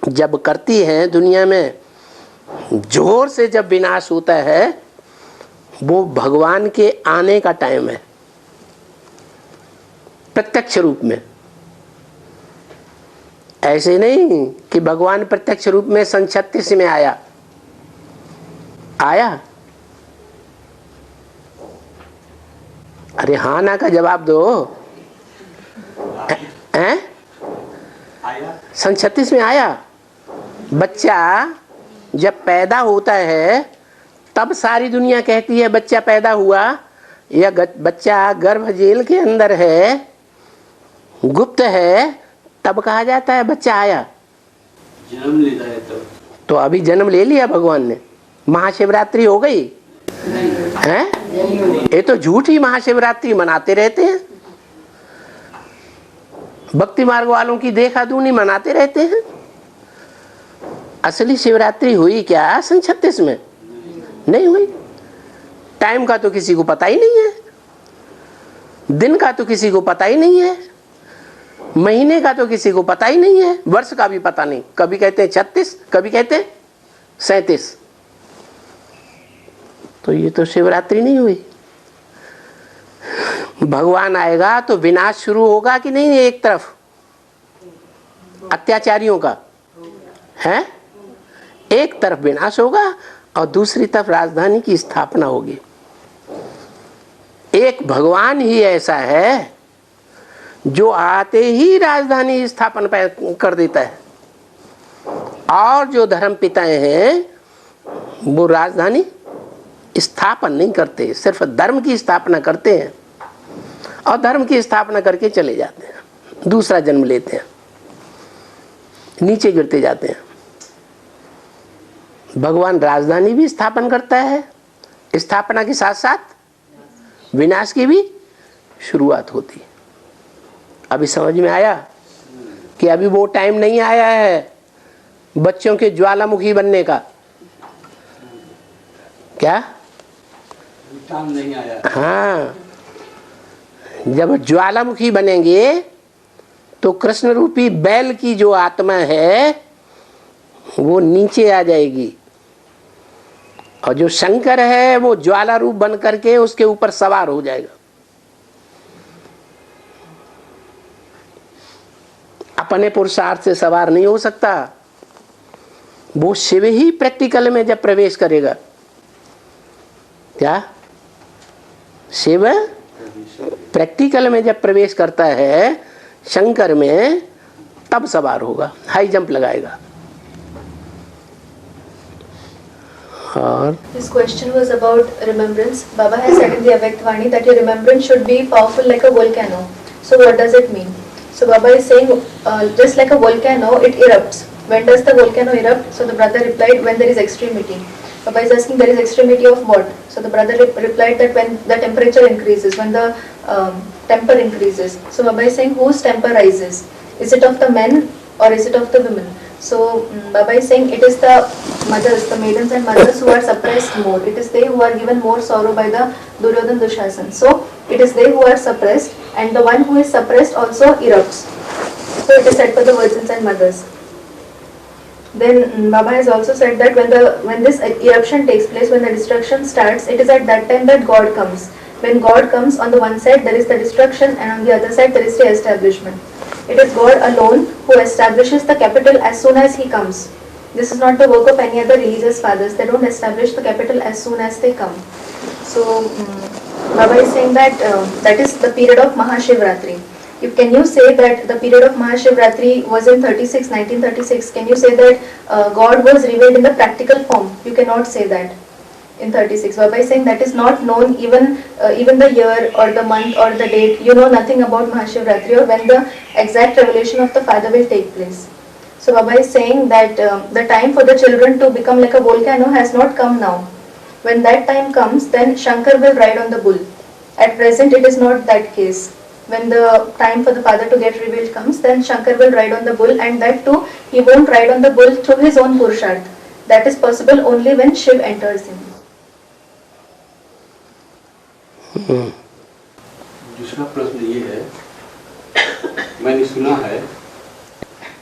जब करती हैं दुनिया में, जोर से जब विनाश होता है, वो भगवान के आने का टाइम है, प्रत्यक्ष रूप में। ऐसे नहीं कि भगवान प्रत्यक्ष रूप में सन 36 में आया। अरे हाँ ना का जवाब दो। हैं? सन 36 में आया। बच्चा जब पैदा होता है तब सारी दुनिया कहती है बच्चा पैदा हुआ, या बच्चा गर्भ जेल के अंदर है, गुप्त है, तब कहा जाता है बच्चा आया। जन्म लेता है तब। तो अभी जन्म ले लिया भगवान ने। महाशिवरात्रि हो गई है? ये तो झूठी महाशिवरात्रि मनाते रहते हैं, भक्ति मार्ग वालों की देखा दूनी मनाते रहते हैं। असली शिवरात्रि हुई क्या सन 36 में? नहीं हुई। टाइम का तो किसी को पता ही नहीं है, दिन का तो किसी को पता ही नहीं है, महीने का तो किसी को पता ही नहीं है, वर्ष का भी पता नहीं। कभी कहते हैं 36, कभी कहते हैं 37। तो ये तो शिवरात्रि नहीं हुई। भगवान आएगा तो विनाश शुरू होगा कि नहीं? एक तरफ अत्याचारियों का है, एक तरफ विनाश होगा और दूसरी तरफ राजधानी की स्थापना होगी। एक भगवान ही ऐसा है जो आते ही राजधानी स्थापन कर देता है, और जो धर्म पिताएं हैं वो राजधानी स्थापन नहीं करते, सिर्फ धर्म की स्थापना करते हैं और धर्म की स्थापना करके चले जाते हैं, दूसरा जन्म लेते हैं, नीचे गिरते जाते हैं। भगवान राजधानी भी स्थापन करता है, स्थापना के साथ साथ विनाश की भी शुरुआत होती है। अभी समझ में आया कि अभी वो टाइम नहीं आया है बच्चों के ज्वालामुखी बनने का? क्या टाइम नहीं आया? हाँ, जब ज्वालामुखी बनेंगे तो कृष्ण रूपी बैल की जो आत्मा है वो नीचे आ जाएगी, और जो शंकर है वो ज्वाला रूप बन करके उसके ऊपर सवार हो जाएगा। अपने पुरुषार्थ से सवार नहीं हो सकता, वो शिव ही प्रैक्टिकल में जब प्रवेश करेगा। क्या? शिव प्रैक्टिकल में जब प्रवेश करता है शंकर में, तब सवार होगा, हाई जंप लगाएगा। और This question was about remembrance. Baba has said in the Avyaktvani that your remembrance should be powerful like a volcano. So what does it mean? So Baba is saying just like a volcano, it erupts. When does the volcano erupt? So the brother replied, when there is extremity. Baba is asking, there is extremity of what? So the brother replied that when the temperature increases, when the temper increases. So Baba is saying, whose temper rises? Is it of the men or is it of the women? So Baba is saying it is the mothers, the maidens and mothers who are suppressed more. It is they who are given more sorrow by the Duryodhan Dushasan. So it is they who are suppressed, and the one who is suppressed also erupts. So it is said for the virgins and mothers. Then Baba has also said that when this eruption takes place, when the destruction starts, it is at that time that God comes. When God comes, on the one side there is the destruction, and on the other side there is the establishment. It is God alone who establishes the capital as soon as He comes. This is not the work of any other religious fathers. They don't establish the capital as soon as they come. So Baba is saying that that is the period of Mahashivratri. Can you say that the period of Mahashivratri was in 1936? Can you say that God was revealed in the practical form? You cannot say that in 36. Baba is saying that is not known, even the year or the month or the date. You know nothing about Mahashivratri or when the exact revelation of the Father will take place. So Baba is saying that the time for the children to become like a volcano has not come now. When that time comes, then Shankar will ride on the bull. At present, it is not that case. When the time for the Father to get revealed comes, then Shankar will ride on the bull, and that too, he won't ride on the bull through his own Purusharth. That is possible only when Shiv enters him. दूसरा प्रश्न ये है, मैंने सुना है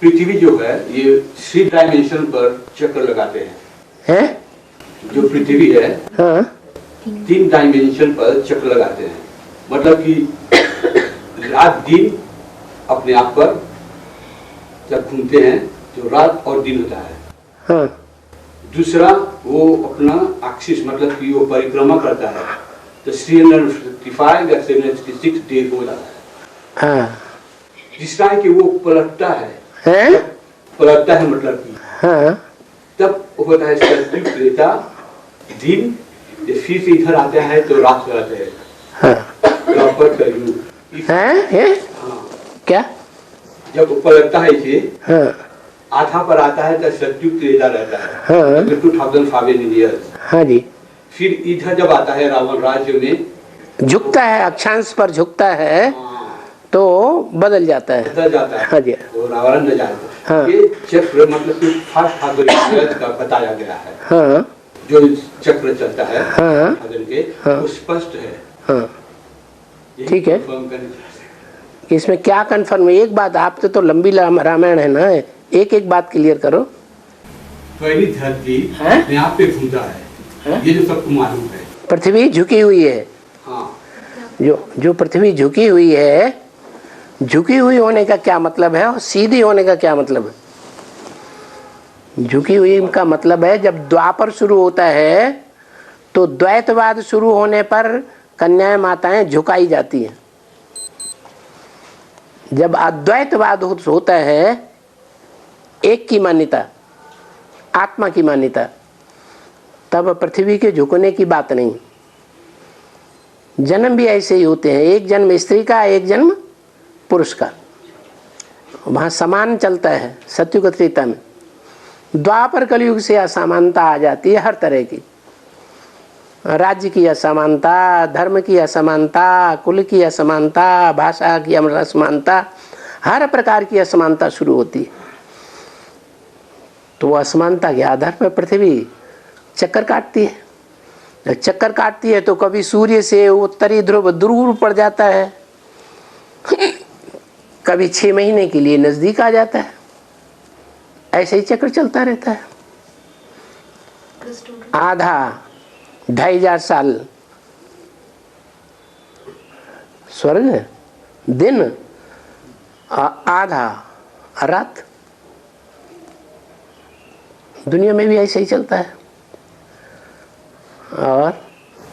पृथ्वी जो है ये 3 डायमेंशन पर चक्र लगाते हैं। जो पृथ्वी है 3 डायमेंशन पर चक्र लगाते हैं, मतलब कि रात दिन अपने आप पर जब घूमते हैं तो रात और दिन होता है। दूसरा वो अपना एक्सिस मतलब कि वो परिक्रमा करता है तो 355 या 366 डेज हो जाता है। तीसरा है कि वो पलटता है, पलटता है मतलब कि तब होता है सतयुग त्रेता दिन, फिर से इधर आता है तो रात हो जाते हैं। क्या जब पलटता है ये आधा पर आता है तो सतयुग त्रेता रहता है 2500 ईयर्स। हाँ जी। फिर इधर जब आता है रावण राज्य में झुकता है, अक्षांश पर झुकता है तो बदल जाता है, बदल जाता है। हाँ जी। वो रावण न जाता है। ये चक्र मतलब कि 500 का बताया गया है। हाँ। जो चक्र चलता है के वो स्पष्ट है। ठीक है, इसमें क्या कंफर्म है? एक बात, आप तो लंबी रामायण है ना, एक बात क्लियर करो। पहली धरती अपने आप पे घूमता है, ये जो सबको मालूम है। पृथ्वी झुकी हुई है। हाँ। जो पृथ्वी झुकी हुई है, झुकी हुई होने का क्या मतलब है और सीधी होने का क्या मतलब है? झुकी हुई का मतलब है जब द्वापर शुरू होता है तो द्वैतवाद शुरू होने पर कन्याएं माताएं झुकाई जाती हैं। जब अद्वैतवाद होता है, एक की मान्यता, आत्मा की मान्यता, तब पृथ्वी के झुकने की बात नहीं। जन्म भी ऐसे ही होते हैं, एक जन्म स्त्री का, एक जन्म पुरुष का, वहां समान चलता है। सतयुग त्रेता में, द्वापर कलयुग से असमानता आ जाती है हर तरह की, राज्य की असमानता, धर्म की असमानता, कुल की असमानता, भाषा की असमानता, हर प्रकार की असमानता शुरू होती है। तो असमानता के आधार पर पृथ्वी चक्कर काटती है। जब चक्कर काटती है तो कभी सूर्य से उत्तरी ध्रुव दूर पड़ जाता है, कभी 6 महीने के लिए नजदीक आ जाता है। ऐसे ही चक्र चलता रहता है। आधा 2500 साल स्वर्ग दिन, आधा रात। दुनिया में भी ऐसे ही चलता है। और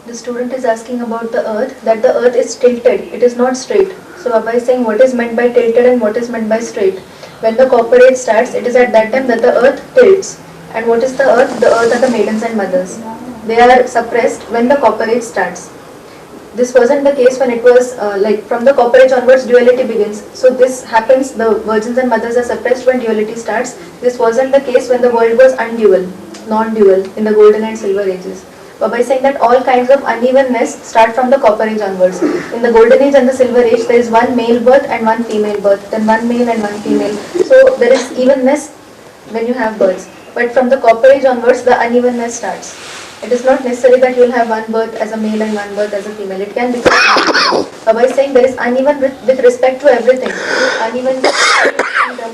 The student is asking about the earth, that the earth is tilted, it is not straight. So Baba is saying what is meant by tilted and what is meant by straight. When the copper age starts, it is at that time that the earth tilts. And what is the earth? The earth are the maidens and mothers. They are suppressed when the copper age starts. This wasn't the case when it was like from the copper age onwards duality begins. So this happens, the virgins and mothers are suppressed when duality starts. This wasn't the case when the world was undual, non-dual in the golden and silver ages. Baba is saying that all kinds of unevenness start from the copper age onwards. In the golden age and the silver age, there is one male birth and one female birth, then one male and one female. So there is evenness when you have births. But from the copper age onwards, the unevenness starts. It is not necessary that you will have one birth as a male and one birth as a female. It can become. Baba is saying there is uneven with respect to everything. Uneven with kingdom,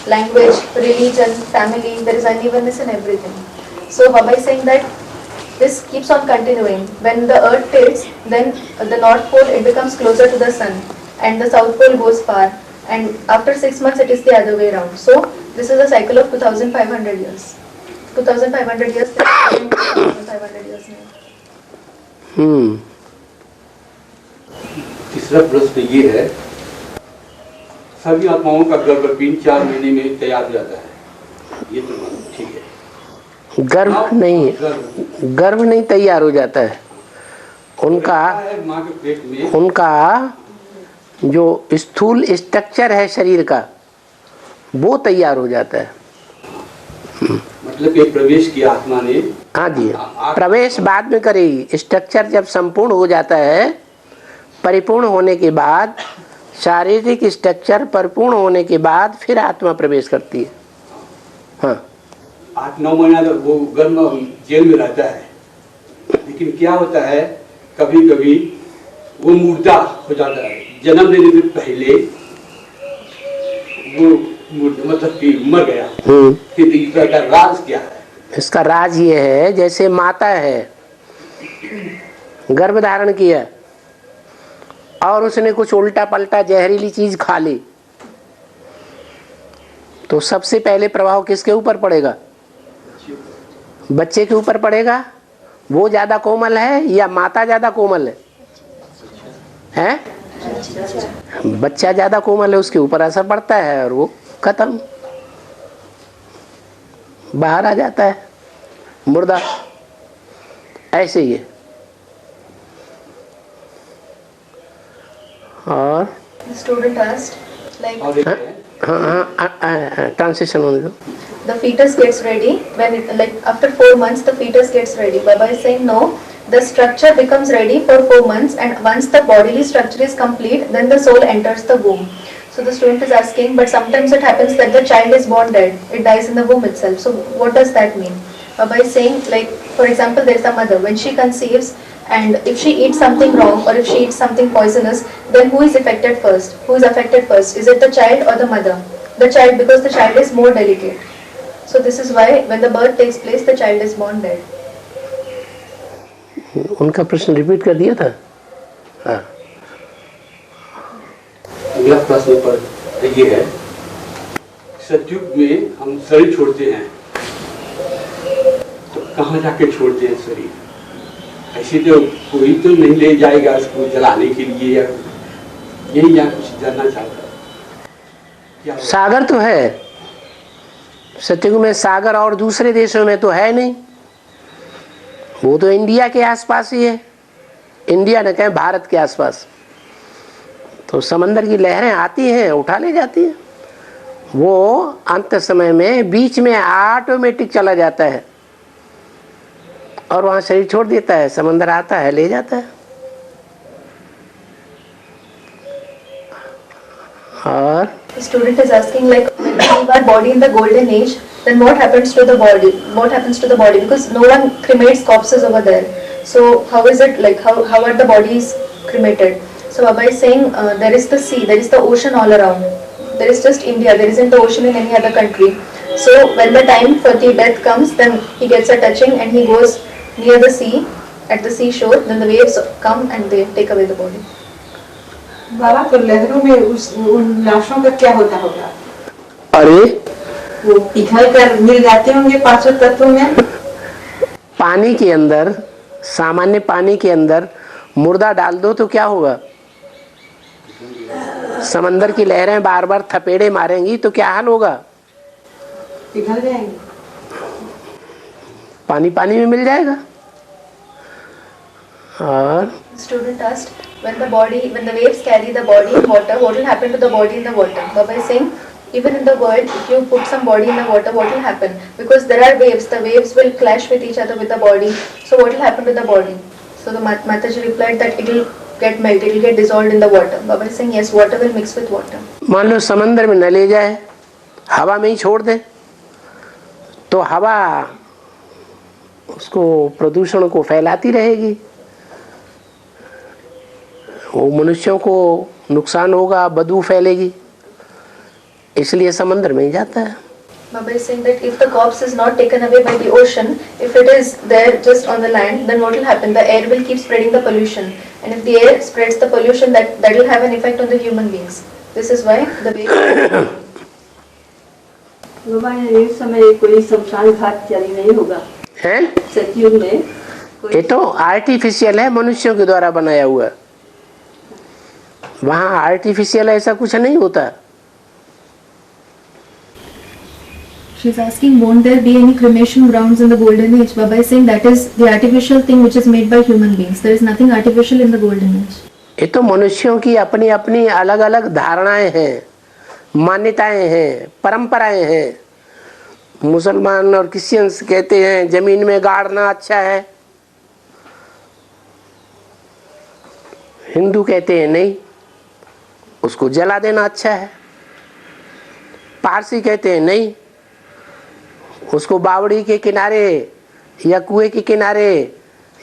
language, religion, family, there is unevenness in everything. So Baba is saying that this keeps on continuing. When the earth tilts, then the north pole, it becomes closer to the sun and the south pole goes far, and after 6 months it is the other way around. So this is a cycle of 2500 years. 2500 years, 2500 years में. तीसरा प्रश्न ये है, सभी आत्माओं का गर्भपिंड 4 महीने में तैयार हो जाता है, ये तो ठीक है. गर्भ नहीं तैयार हो जाता है. माँ के पेट में उनका जो स्थूल स्ट्रक्चर है शरीर का, वो तैयार हो जाता है. मतलब कि प्रवेश किया आत्मा ने. हाँ जी, प्रवेश बाद में करेगी. स्ट्रक्चर जब संपूर्ण हो जाता है, परिपूर्ण होने के बाद, शारीरिक स्ट्रक्चर परिपूर्ण होने के बाद फिर आत्मा प्रवेश करती है. हाँ, 8-9 महीना तो वो गर्भ जेल में रहता है, लेकिन क्या होता है, कभी कभी वो मुर्दा हो जाता है. जन्म लेने से पहले वो मतलब कि मर गया. फिर इसका राज क्या है? इसका राज ये है, जैसे माता है, गर्भ धारण किया और उसने कुछ उल्टा पलटा जहरीली चीज खा ली, तो सबसे पहले प्रभाव किसके ऊपर पड़ेगा? बच्चे के ऊपर पड़ेगा. वो ज्यादा कोमल है या माता ज्यादा कोमल है? बच्चा ज्यादा कोमल है, उसके ऊपर असर पड़ता है और वो खत्म, बाहर आ जाता है मुर्दा. ऐसे ही है. और स्टूडेंट आस्क्ड लाइक ट्रांसलेशन होने दो. The fetus gets ready when it, like after 4 months the fetus gets ready. Baba is saying no, the structure becomes ready for 4 months, and once the bodily structure is complete, then the soul enters the womb. So the student is asking, but sometimes it happens that the child is born dead, it dies in the womb itself. So what does that mean? Baba is saying, like for example, there is a mother, when she conceives, and if she eats something wrong or if she eats something poisonous, then who is affected first? Who is affected first? Is it the child or the mother? The child, because the child is more delicate. So this is why when the birth takes place, the child is born dead. उनका प्रश्न repeat कर दिया था. हाँ. अगला प्रश्न पर ये है, सतयुग में हम शरीर छोड़ते हैं तो कहाँ जाके छोड़ते हैं शरीर? ऐसे तो कोई तो नहीं ले जाएगा उसको जलाने के लिए, या यही यहाँ कुछ जानना चाहता है. सागर तो है सतयुग में, सागर और दूसरे देशों में तो है नहीं. वो तो इंडिया के आसपास ही है, इंडिया न कहें भारत के आसपास. तो समंदर की लहरें आती हैं, उठा ले जाती हैं. वो अंत समय में बीच में ऑटोमेटिक चला जाता है और वहां शरीर छोड़ देता है. समंदर आता है, ले जाता है. और student is asking, like when we leave our body in the golden age, then what happens to the body? What happens to the body? Because no one cremates corpses over there. So how is it, like how are the bodies cremated? So Baba is saying there is the sea, there is the ocean all around. There is just India, there isn't the ocean in any other country. So when the time for the death comes, then he gets a touching and he goes near the sea, at the seashore. Then the waves come and they take away the body. बाबा, तो लहरों में उन लाशों का क्या होता होगा? अरे वो पिघल कर मिल जाते होंगे पांचों तत्वों में. पानी के अंदर, सामान्य पानी के अंदर मुर्दा डाल दो तो क्या होगा? समंदर की लहरें बार बार थपेड़े मारेंगी तो क्या हाल होगा? पिघल जाएंगे. पानी पानी में मिल जाएगा. और Student asked, when the waves carry the body in water, what will happen to the body in the water? Baba is saying, even in the world, if you put some body in the water, what will happen? Because there are waves, the waves will clash with each other with the body. So what will happen to the body? So the Mataji replied that it will get melted, it will get dissolved in the water. Baba is saying, yes, water will mix with water. मान लो समंदर में न ले जाए, हवा में ही छोड़ दे, तो हवा उसको प्रदूषण को फैलाती रहेगी. वो मनुष्यों को नुकसान होगा, बदबू फैलेगी. इसलिए समंदर में ही जाता है। Baba is saying that if the corpse is not taken away by the ocean, if it is there just on the land, then what will happen? The air will keep spreading the pollution, and if the air spreads the pollution, that will have an effect on the human beings. This is why the baby. बाबा इस समय कोई शमशान घाट जारी नहीं होगा है? सतयुग में ये तो आर्टिफिशियल है, मनुष्यों के द्वारा बनाया हुआ। वहाँ आर्टिफिशियल ऐसा कुछ नहीं होता। She's asking, won't there be any cremation grounds in the golden age? Baba is saying that is the artificial thing which is made by human beings. There is nothing artificial in the golden age. ये तो मनुष्यों की अपनी अपनी अलग अलग धारणाएं हैं, मान्यताएं हैं, परंपराएं हैं। मुसलमान और क्रिश्चियंस कहते हैं जमीन में गाड़ना अच्छा है, हिंदू कहते हैं नहीं, उसको जला देना अच्छा है, पारसी कहते हैं नहीं, उसको बावड़ी के किनारे या कुएं के किनारे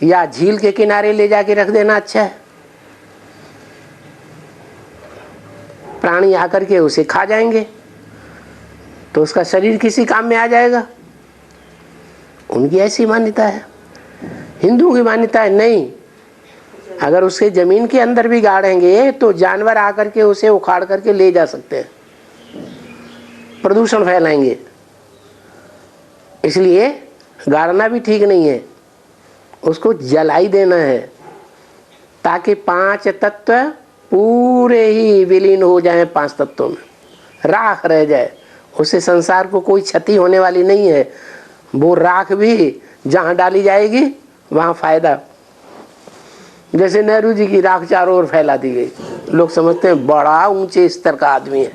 या झील के किनारे ले जाके रख देना अच्छा है, प्राणी आकर के उसे खा जाएंगे तो उसका शरीर किसी काम में आ जाएगा। उनकी ऐसी मान्यता है। हिंदू की मान्यता है नहीं, अगर उसके जमीन के अंदर भी गाड़ेंगे तो जानवर आकर के उसे उखाड़ करके ले जा सकते हैं, प्रदूषण फैलाएंगे, इसलिए गाड़ना भी ठीक नहीं है, उसको जलाई देना है ताकि 5 तत्व पूरे ही विलीन हो जाएं 5 तत्वों में, राख रह जाए, उससे संसार को कोई क्षति होने वाली नहीं है। वो राख भी जहाँ डाली जाएगी वहाँ फायदा। जैसे नेहरू जी की राख चारों ओर फैला दी गई, लोग समझते हैं बड़ा ऊंचे स्तर का आदमी है,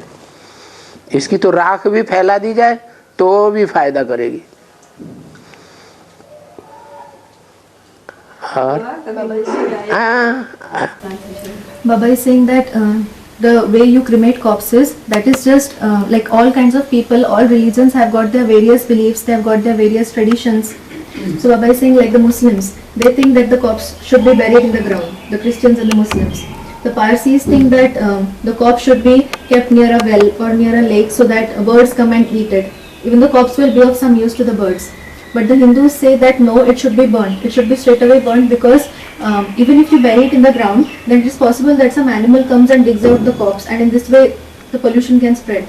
इसकी तो राख भी फैला दी जाए तो भी फायदा करेगी। Baba is saying that the way you cremate corpses, that is just like all kinds of people, all religions have got their various beliefs, they have got their various traditions. So Baba is saying like the Muslims, they think that the corpse should be buried in the ground, the Christians and the Muslims. The Parsis think that the corpse should be kept near a well or near a lake so that birds come and eat it. Even the corpse will be of some use to the birds. But the Hindus say that no, it should be burnt. It should be straight away burnt because even if you bury it in the ground, then it is possible that some animal comes and digs out the corpse, and in this way the pollution can spread.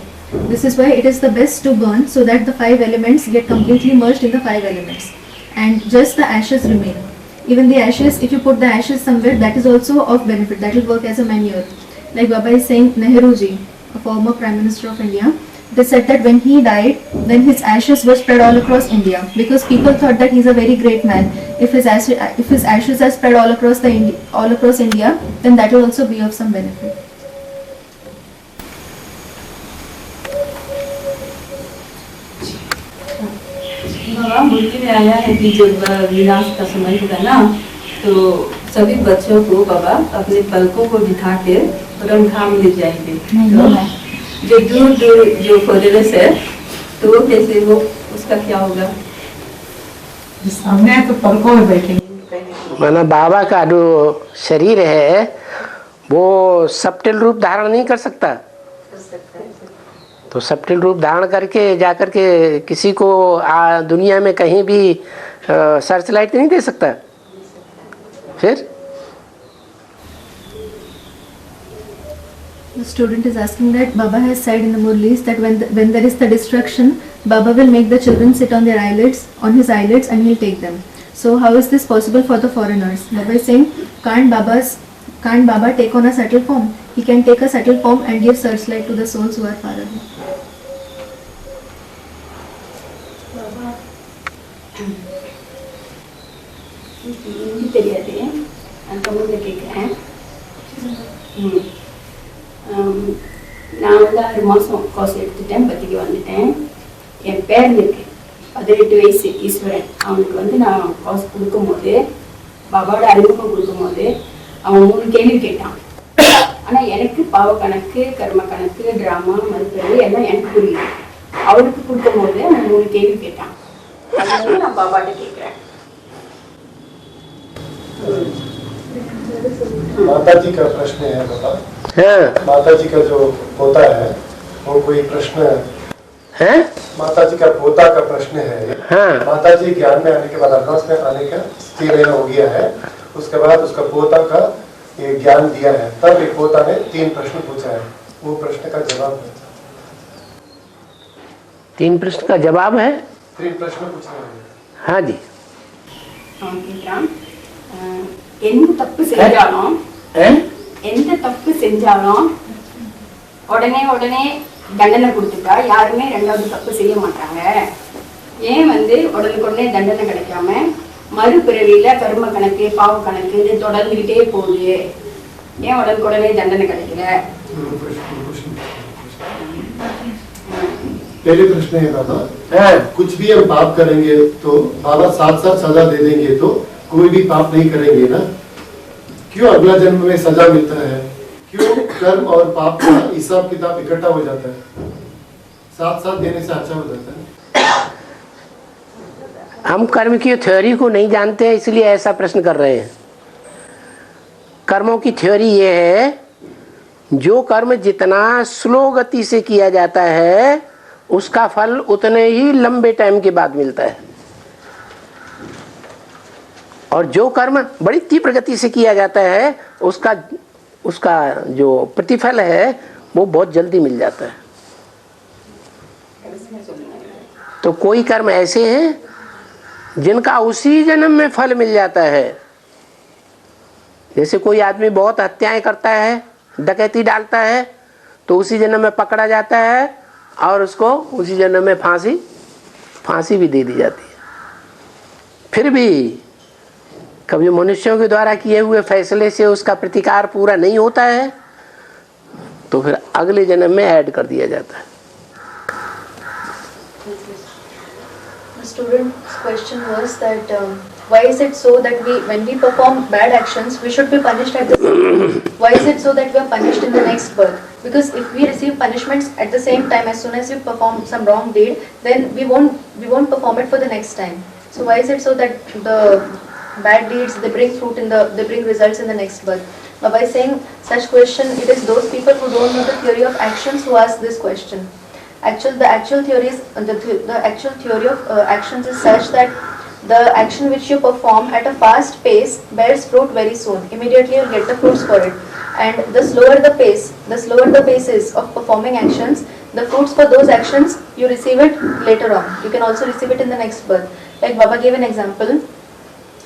This is why it is the best to burn so that the 5 elements get completely merged in the 5 elements and just the ashes remain. Even the ashes, if you put the ashes somewhere, that is also of benefit. That will work as a manure. Like Baba is saying, Nehru ji, a former Prime Minister of India, they said that when he died, then his ashes were spread all across India because people thought that he's a very great man. If his ashes are spread all across India, then that will also be of some benefit. बाबा मूर्ति में आया है कि जब विनाश का समय होगा ना, तो सभी बच्चों को बाबा अपने पलकों को बिठा के रंगधाम ले जाएंगे। तो जो दूर दूर जो फॉरेनर्स है तो वो कैसे, वो उसका क्या होगा? सामने तो पलकों में बैठेंगे। माना बाबा का जो शरीर है वो सबटिल रूप धारण नहीं कर सकता, तो सबटिल रूप धारण करके जाकर के किसी को दुनिया में कहीं भी सर्च लाइट नहीं दे सकता। फिर The student is asking that Baba has said in the Murlis that when there is the destruction, Baba will make the children sit on his eyelids and he'll take them. So how is this possible for the foreigners? Baba is saying, can't Baba take on a subtle form? He can take a subtle form and give searchlight to the souls who are far away. நான் வந்து 6 மாதம் course எடுத்துட்டேன், பத்திக்கு வந்துட்டேன். என் பேரன் இருக்கு 18 வயசு ஈஸ்வரன், அவனுக்கு வந்து நான் கோர்ஸ் கொடுக்கும்போது பாபாவோட அறிமுகம் கொடுக்கும்போது அவன் 3 கேள்வி கேட்டான். ஆனால் எனக்கு பாவ கணக்கு, கர்ம கணக்கு, ட்ராமா, மருத்துவ எல்லாம் எனக்கு புரியுது. அவனுக்கு கொடுக்கும்போது அவன் 3 கேள்வி கேட்டான். அதை வந்து நான் பாபாட்ட கேட்குறேன். माता जी का प्रश्न है बाबा। माता जी का जो पोता है वो कोई प्रश्न है? माता जी का पोता का प्रश्न है। हाँ। माता जी ज्ञान में आने के बाद अभ्यास में आने का स्थिर हो गया है, उसके बाद उसका पोता का ये ज्ञान दिया है, तब एक पोता ने 3 प्रश्न पूछा है, वो प्रश्न का जवाब है। 3 प्रश्न का जवाब है? 3 प्रश्न पूछे हैं। हाँ जी। எந்த தப்பு செஞ்சாலும் உடனே தண்டனை கொடுத்துட்டா யாருமே ரெண்டாவது தப்பு செய்ய மாட்டாங்க. ஏன் வந்து உடனுக்குடனே தண்டனை கிடைக்காம மறுபிறவியில கர்ம கணக்கு பாவ கணக்கு இது தொடர்ந்துகிட்டே போகுது? ஏன் உடனுக்குடனே தண்டனை கிடைக்கல? पहले प्रश्न है बाबा, कुछ भी हम पाप करेंगे तो बाबा साथ साथ सजा दे देंगे तो कोई भी पाप नहीं करेंगे ना, क्यों अगला जन्म में सजा मिलता है? क्यों कर्म और पाप का हिसाब किताब इकट्ठा हो जाता है? साथ साथ देने से अच्छा हो जाता है। हम कर्म की थ्योरी को नहीं जानते हैं, इसलिए ऐसा प्रश्न कर रहे हैं। कर्मों की थ्योरी ये है, जो कर्म जितना स्लो गति से किया जाता है उसका फल उतने ही लंबे टाइम के बाद मिलता है, और जो कर्म बड़ी तीव्र गति से किया जाता है उसका जो प्रतिफल है वो बहुत जल्दी मिल जाता है। तो कोई कर्म ऐसे हैं जिनका उसी जन्म में फल मिल जाता है। जैसे कोई आदमी बहुत हत्याएं करता है, डकैती डालता है, तो उसी जन्म में पकड़ा जाता है और उसको उसी जन्म में फांसी भी दे दी जाती है। फिर भी कभी मनुष्यों के द्वारा किए हुए फैसले से उसका प्रतिकार पूरा नहीं होता है तो फिर अगले जन्म में ऐड कर दिया जाता है। The student's question was that why is it so that when we perform bad actions, we should be punished at the same time? Why is it so that we are punished in the next birth? Because if we receive punishments at the same time as soon as we perform some wrong deed, then we won't perform it for the next time. So why is it so that the bad deeds they bring results in the next birth? Baba is saying such question, it is those people who don't know the theory of actions who ask this question. The actual theory of actions is such that the action which you perform at a fast pace bears fruit very soon. Immediately you'll get the fruits for it. And the slower the pace is of performing actions, the fruits for those actions you receive it later on. You can also receive it in the next birth. Like Baba gave an example.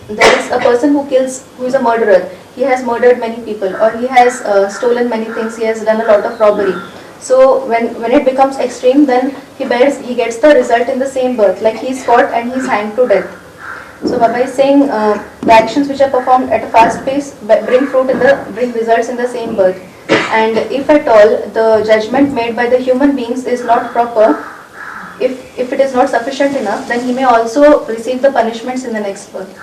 There is a person who is a murderer. He has murdered many people, or he has stolen many things. He has done a lot of robbery. So when it becomes extreme, then he gets the result in the same birth. Like he is caught and he is hanged to death. So Baba is saying the actions which are performed at a fast pace bring results in the same birth. And if at all the judgment made by the human beings is not proper, if it is not sufficient enough, then he may also receive the punishments in the next birth.